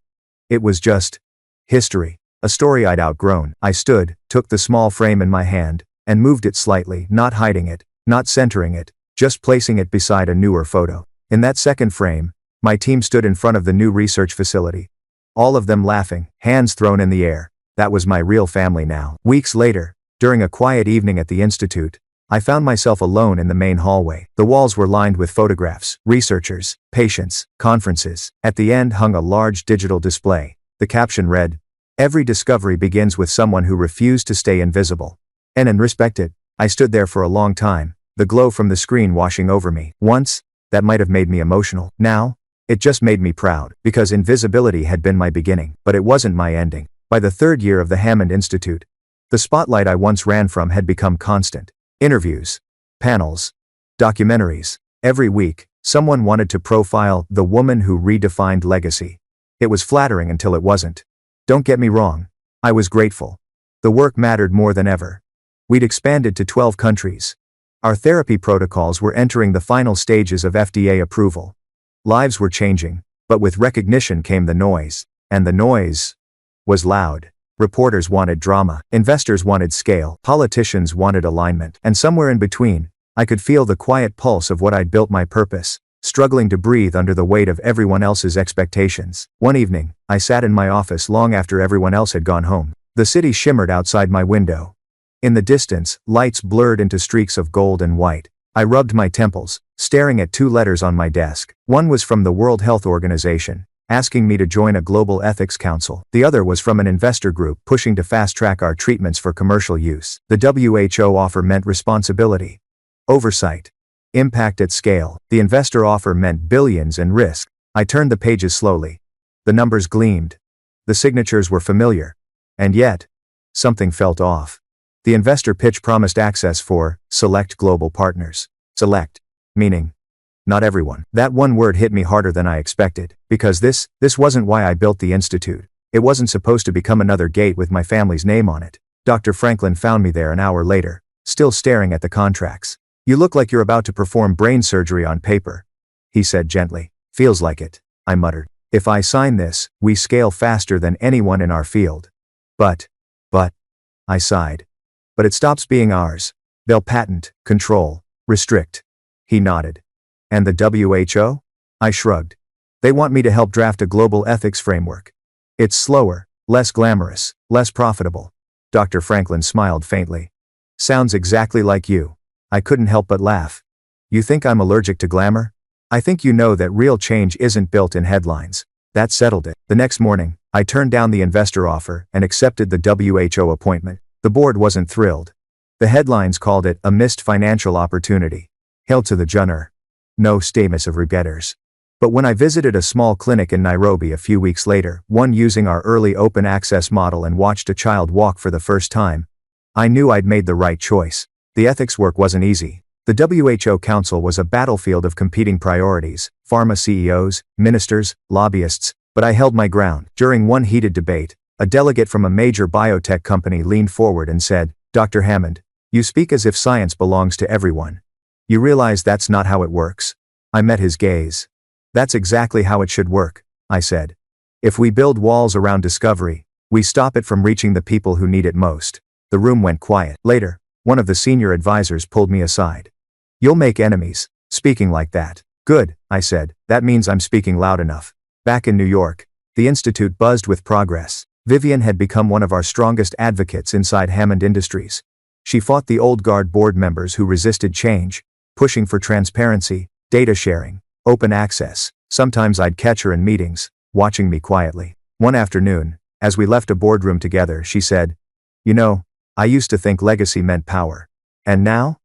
It was just history, a story I'd outgrown. I stood, took the small frame in my hand, and moved it slightly, not hiding it, not centering it, just placing it beside a newer photo. In that second frame, my team stood in front of the new research facility. All of them laughing, hands thrown in the air. That was my real family now. Weeks later, during a quiet evening at the institute, I found myself alone in the main hallway. The walls were lined with photographs, researchers, patients, conferences. At the end hung a large digital display. The caption read, "Every discovery begins with someone who refused to stay invisible." And respected. I stood there for a long time, the glow from the screen washing over me. Once, that might have made me emotional. Now, it just made me proud, because invisibility had been my beginning, but it wasn't my ending. By the third year of the Hammond Institute, the spotlight I once ran from had become constant. Interviews, panels, documentaries. Every week, someone wanted to profile the woman who redefined legacy. It was flattering until it wasn't. Don't get me wrong. I was grateful. The work mattered more than ever. We'd expanded to 12 countries. Our therapy protocols were entering the final stages of FDA approval. Lives were changing, but with recognition came the noise. And the noise was loud. Reporters wanted drama, investors wanted scale, politicians wanted alignment, and somewhere in between, I could feel the quiet pulse of what I'd built my purpose, struggling to breathe under the weight of everyone else's expectations. One evening, I sat in my office long after everyone else had gone home. The city shimmered outside my window. In the distance, lights blurred into streaks of gold and white. I rubbed my temples, staring at 2 letters on my desk. One was from the World Health Organization, asking me to join a global ethics council. The other was from an investor group pushing to fast-track our treatments for commercial use. The WHO offer meant responsibility, oversight, impact at scale. The investor offer meant billions and risk. I turned the pages slowly. The numbers gleamed. The signatures were familiar. And yet, something felt off. The investor pitch promised access for select global partners. Select, meaning not everyone. That one word hit me harder than I expected, because this wasn't why I built the institute. It wasn't supposed to become another gate with my family's name on it. Dr. Franklin found me there an hour later, still staring at the contracts. "You look like you're about to perform brain surgery on paper," he said gently. "Feels like it," I muttered. "If I sign this, we scale faster than anyone in our field." But, I sighed. "But it stops being ours. They'll patent, control, restrict." He nodded. "And the WHO?" I shrugged. "They want me to help draft a global ethics framework. It's slower, less glamorous, less profitable." Dr. Franklin smiled faintly. "Sounds exactly like you." I couldn't help but laugh. "You think I'm allergic to glamour? I think you know that real change isn't built in headlines." That settled it. The next morning, I turned down the investor offer and accepted the WHO appointment. The board wasn't thrilled. The headlines called it a missed financial opportunity. Hail to the Junner. No statements of regetters. But when I visited a small clinic in Nairobi a few weeks later, one using our early open access model, and watched a child walk for the first time, I knew I'd made the right choice. The ethics work wasn't easy. The WHO Council was a battlefield of competing priorities, pharma CEOs, ministers, lobbyists, but I held my ground. During one heated debate, a delegate from a major biotech company leaned forward and said, "Dr. Hammond, you speak as if science belongs to everyone. You realize that's not how it works?" I met his gaze. "That's exactly how it should work," I said. "If we build walls around discovery, we stop it from reaching the people who need it most." The room went quiet. Later, one of the senior advisors pulled me aside. "You'll make enemies, speaking like that." "Good," I said. "That means I'm speaking loud enough." Back in New York, the institute buzzed with progress. Vivian had become one of our strongest advocates inside Hammond Industries. She fought the old guard board members who resisted change, pushing for transparency, data sharing, open access. Sometimes I'd catch her in meetings, watching me quietly. One afternoon, as we left a boardroom together, she said, "You know, I used to think legacy meant power. And now?"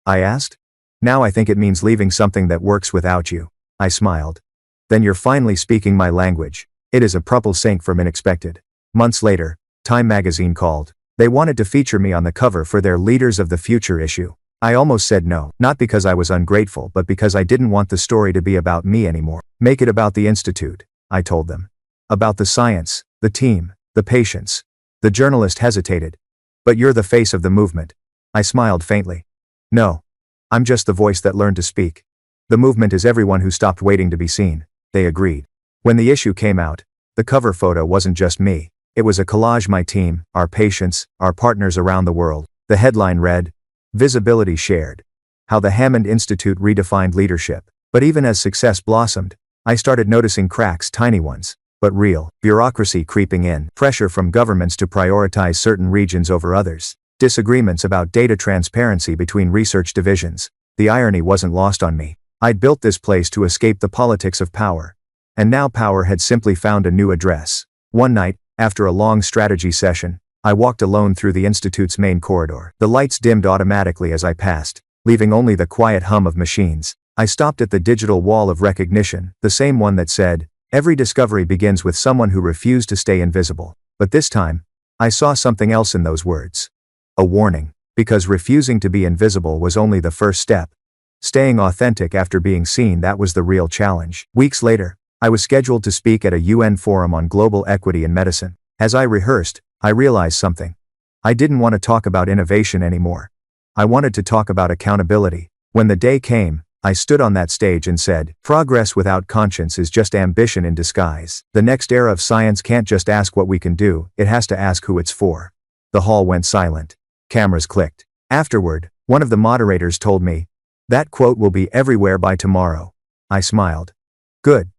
I asked. "Now I think it means leaving something that works without you." I smiled. "Then you're finally speaking my language." It is a propel sync from unexpected. Months later, Time magazine called. They wanted to feature me on the cover for their Leaders of the Future issue. I almost said no, not because I was ungrateful, but because I didn't want the story to be about me anymore. "Make it about the institute," I told them. "About the science, the team, the patients." The journalist hesitated. "But you're the face of the movement." I smiled faintly. "No. I'm just the voice that learned to speak. The movement is everyone who stopped waiting to be seen." They agreed. When the issue came out, the cover photo wasn't just me. It was a collage: my team, our patients, our partners around the world. The headline read, "Visibility Shared. How the Hammond Institute Redefined Leadership." But even as success blossomed, I started noticing cracks, tiny ones, but real. Bureaucracy creeping in, pressure from governments to prioritize certain regions over others, disagreements about data transparency between research divisions. The irony wasn't lost on me. I'd built this place to escape the politics of power. And now power had simply found a new address. One night, after a long strategy session, I walked alone through the institute's main corridor. The lights dimmed automatically as I passed, leaving only the quiet hum of machines. I stopped at the digital wall of recognition, the same one that said, "Every discovery begins with someone who refused to stay invisible." But this time, I saw something else in those words. A warning, because refusing to be invisible was only the first step. Staying authentic after being seen, that was the real challenge. Weeks later, I was scheduled to speak at a UN forum on global equity in medicine. As I rehearsed, I realized something. I didn't want to talk about innovation anymore. I wanted to talk about accountability. When the day came, I stood on that stage and said, "Progress without conscience is just ambition in disguise. The next era of science can't just ask what we can do, it has to ask who it's for." The hall went silent. Cameras clicked. Afterward, one of the moderators told me, "That quote will be everywhere by tomorrow." I smiled. Good.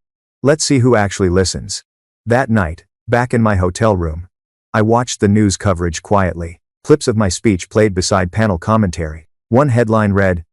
Let's see who actually listens. That night, back in my hotel room, I watched the news coverage quietly. Clips of my speech played beside panel commentary. One headline read,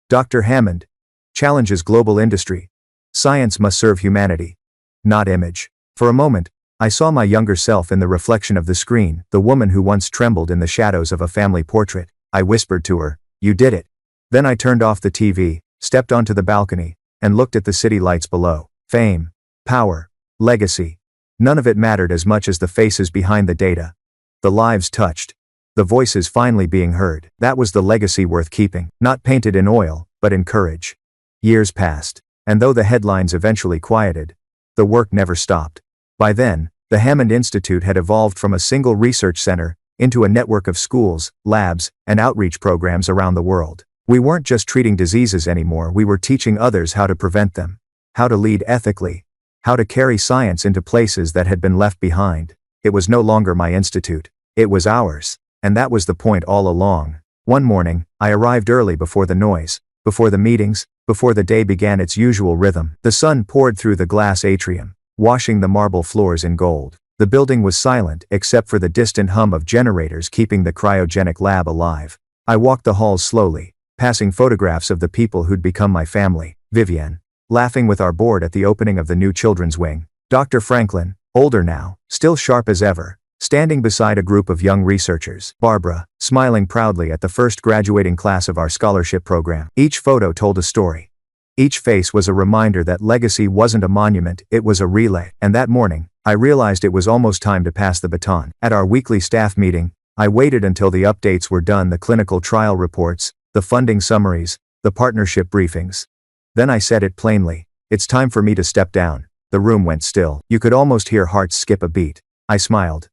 "Dr. Hammond challenges global industry. Science must serve humanity, not image." For a moment, I saw my younger self in the reflection of the screen, the woman who once trembled in the shadows of a family portrait. I whispered to her, "You did it." Then I turned off the TV, stepped onto the balcony, and looked at the city lights below. Fame, power, legacy. None of it mattered as much as the faces behind the data. The lives touched. The voices finally being heard. That was the legacy worth keeping, not painted in oil, but in courage. Years passed, and though the headlines eventually quieted, the work never stopped. By then, the Hammond Institute had evolved from a single research center into a network of schools, labs, and outreach programs around the world. We weren't just treating diseases anymore, we were teaching others how to prevent them, how to lead ethically, how to carry science into places that had been left behind. It was no longer my institute. It was ours. And that was the point all along. One morning, I arrived early before the noise, before the meetings, before the day began its usual rhythm. The sun poured through the glass atrium, washing the marble floors in gold. The building was silent except for the distant hum of generators keeping the cryogenic lab alive. I walked the halls slowly, passing photographs of the people who'd become my family. Vivienne, laughing with our board at the opening of the new children's wing. Dr. Franklin, older now, still sharp as ever, standing beside a group of young researchers. Barbara, smiling proudly at the first graduating class of our scholarship program. Each photo told a story. Each face was a reminder that legacy wasn't a monument, it was a relay. And that morning, I realized it was almost time to pass the baton. At our weekly staff meeting, I waited until the updates were done, the clinical trial reports, the funding summaries, the partnership briefings. Then I said it plainly, "It's time for me to step down." The room went still. You could almost hear hearts skip a beat. I smiled.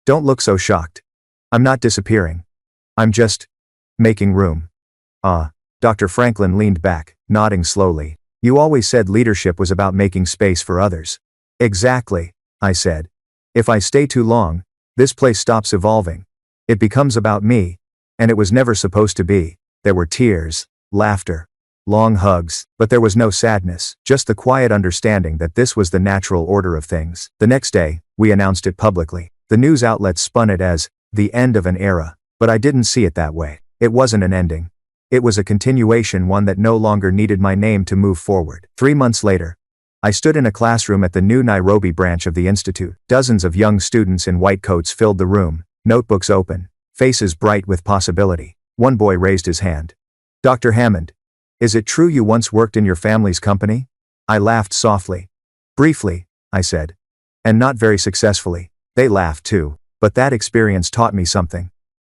"Don't look so shocked. I'm not disappearing. I'm just making room." Dr. Franklin leaned back, nodding slowly. "You always said leadership was about making space for others." "Exactly," I said. "If I stay too long, this place stops evolving. It becomes about me, and it was never supposed to be." There were tears, laughter, long hugs, but there was no sadness, just the quiet understanding that this was the natural order of things. The next day, we announced it publicly. The news outlets spun it as the end of an era, but I didn't see it that way. It wasn't an ending. It was a continuation, one that no longer needed my name to move forward. 3 months later, I stood in a classroom at the new Nairobi branch of the Institute. Dozens of young students in white coats filled the room, notebooks open, faces bright with possibility. One boy raised his hand. "Dr. Hammond, is it true you once worked in your family's company?" I laughed softly. "Briefly," I said. "And not very successfully." They laughed too. "But that experience taught me something,"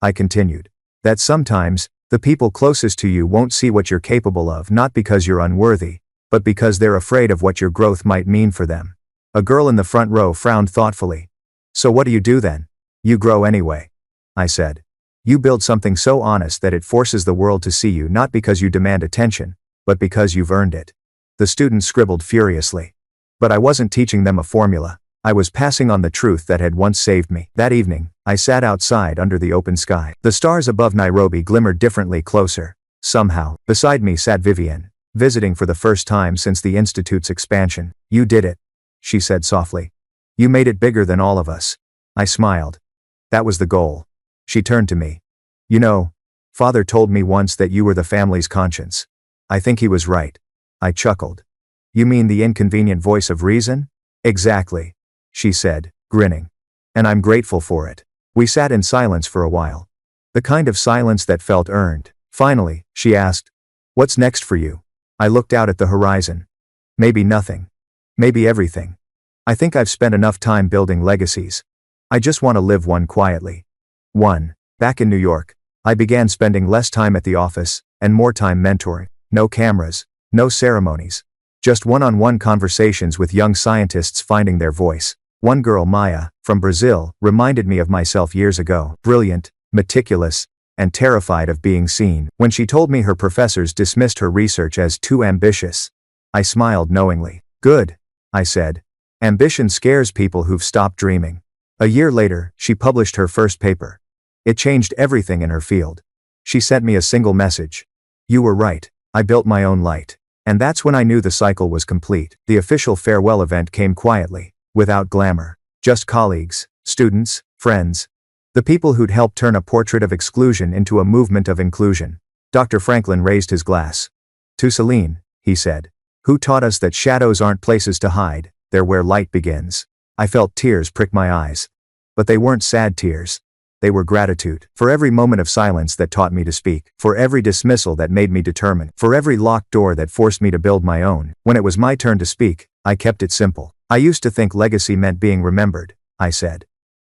I continued. "That sometimes, the people closest to you won't see what you're capable of, not because you're unworthy, but because they're afraid of what your growth might mean for them." A girl in the front row frowned thoughtfully. "So what do you do then?" "You grow anyway," I said. "You build something so honest that it forces the world to see you, not because you demand attention, but because you've earned it." The students scribbled furiously. But I wasn't teaching them a formula. I was passing on the truth that had once saved me. That evening, I sat outside under the open sky. The stars above Nairobi glimmered differently closer. Somehow, beside me sat Vivienne, visiting for the first time since the Institute's expansion. "You did it," she said softly. "You made it bigger than all of us." I smiled. "That was the goal." She turned to me. "You know, Father told me once that you were the family's conscience. I think he was right." I chuckled. "You mean the inconvenient voice of reason?" "Exactly," she said, grinning. "And I'm grateful for it." We sat in silence for a while. The kind of silence that felt earned. Finally, she asked, "What's next for you?" I looked out at the horizon. "Maybe nothing. Maybe everything. I think I've spent enough time building legacies. I just want to live one quietly." Back in New York, I began spending less time at the office, and more time mentoring. No cameras, no ceremonies. Just one-on-one conversations with young scientists finding their voice. One girl, Maya, from Brazil, reminded me of myself years ago. Brilliant, meticulous, and terrified of being seen. When she told me her professors dismissed her research as too ambitious, I smiled knowingly. "Good," I said. "Ambition scares people who've stopped dreaming." A year later, she published her first paper. It changed everything in her field. She sent me a single message. "You were right. I built my own light." And that's when I knew the cycle was complete. The official farewell event came quietly, without glamour. Just colleagues, students, friends, The people who'd helped turn a portrait of exclusion into a movement of inclusion. Dr. Franklin raised his glass. To Seline, he said, who taught us that shadows aren't places to hide, they're where light begins. I felt tears prick my eyes. But they weren't sad tears. They were gratitude. For every moment of silence that taught me to speak. For every dismissal that made me determined. For every locked door that forced me to build my own. When it was my turn to speak, I kept it simple. I used to think legacy meant being remembered, I said.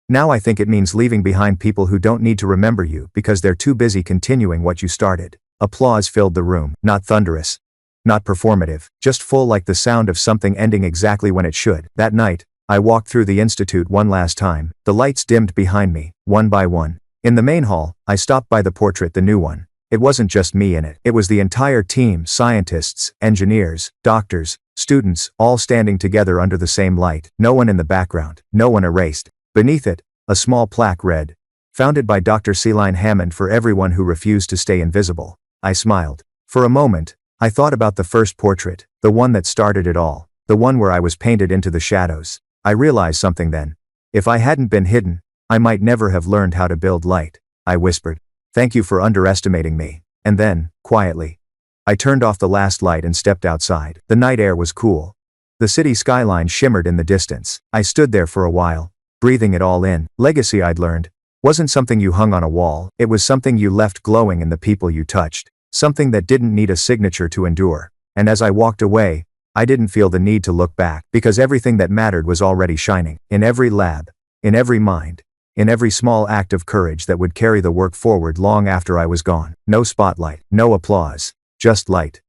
Now I think it means leaving behind people who don't need to remember you because they're too busy continuing what you started. Applause filled the room, not thunderous, not performative, just full like the sound of something ending exactly when it should. That night, I walked through the institute one last time. The lights dimmed behind me, one by one. In the main hall, I stopped by the portrait, the new one. It wasn't just me in it. It was the entire team, scientists, engineers, doctors, students, all standing together under the same light. No one in the background, no one erased. Beneath it, a small plaque read, "Founded by Dr. Seline Hammond for everyone who refused to stay invisible." I smiled. For a moment, I thought about the first portrait, the one that started it all, the one where I was painted into the shadows. I realized something then. If I hadn't been hidden, I might never have learned how to build light. I whispered, "Thank you for underestimating me." And then, quietly, I turned off the last light and stepped outside. The night air was cool. The city skyline shimmered in the distance. I stood there for a while, breathing it all in. Legacy, I'd learned, wasn't something you hung on a wall. It was something you left glowing in the people you touched. Something that didn't need a signature to endure. And as I walked away, I didn't feel the need to look back, because everything that mattered was already shining. In every lab, in every mind, in every small act of courage that would carry the work forward long after I was gone. No spotlight, no applause, just light.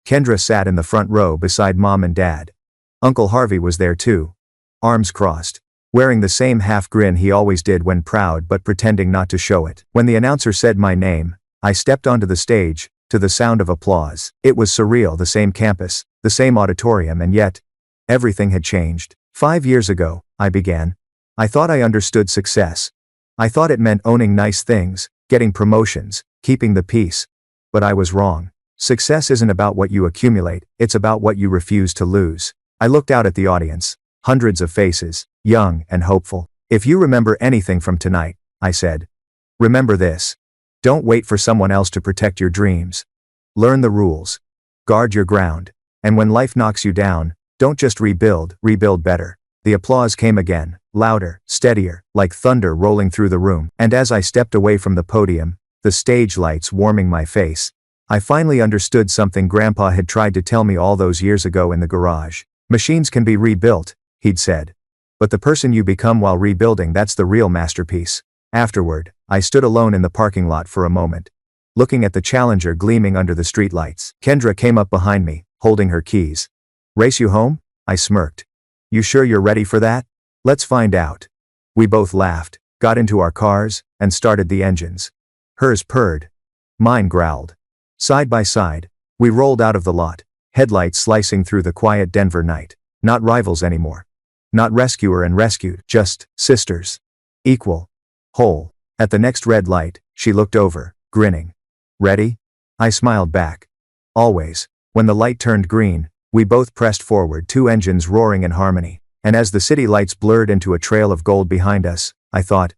Kendra sat in the front row beside Mom and Dad. Uncle Harvey was there too, arms crossed, wearing the same half grin he always did when proud but pretending not to show it. When the announcer said my name, I stepped onto the stage, to the sound of applause. It was surreal, the same campus, the same auditorium, and yet, everything had changed. 5 years ago, I began. I thought I understood success. I thought it meant owning nice things, getting promotions, keeping the peace. But I was wrong. Success isn't about what you accumulate, it's about what you refuse to lose. I looked out at the audience. Hundreds of faces, young and hopeful. If you remember anything from tonight, I said, remember this. Don't wait for someone else to protect your dreams. Learn the rules. Guard your ground. And when life knocks you down, don't just rebuild better. The applause came again, louder, steadier, like thunder rolling through the room. And as I stepped away from the podium, the stage lights warming my face, I finally understood something Grandpa had tried to tell me all those years ago in the garage. Machines can be rebuilt, he'd said. But the person you become while rebuilding, that's the real masterpiece. Afterward, I stood alone in the parking lot for a moment, looking at the Challenger gleaming under the streetlights. Kendra came up behind me, holding her keys. Race you home? I smirked. You sure you're ready for that? Let's find out. We both laughed, got into our cars, and started the engines. Hers purred. Mine growled. Side by side, we rolled out of the lot, headlights slicing through the quiet Denver night. Not rivals anymore. Not rescuer and rescued, just sisters. Equal. Whole. At the next red light, she looked over, grinning. Ready? I smiled back. Always. When the light turned green, we both pressed forward, two engines roaring in harmony. And as the city lights blurred into a trail of gold behind us, I thought,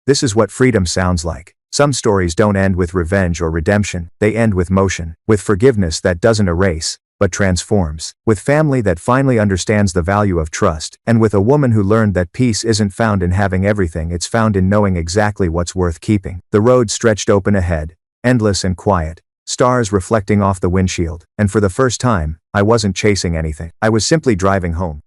this is what freedom sounds like. Some stories don't end with revenge or redemption, they end with motion, with forgiveness that doesn't erase, but transforms, with family that finally understands the value of trust, and with a woman who learned that peace isn't found in having everything, it's found in knowing exactly what's worth keeping. The road stretched open ahead, endless and quiet, stars reflecting off the windshield, and for the first time, I wasn't chasing anything. I was simply driving home.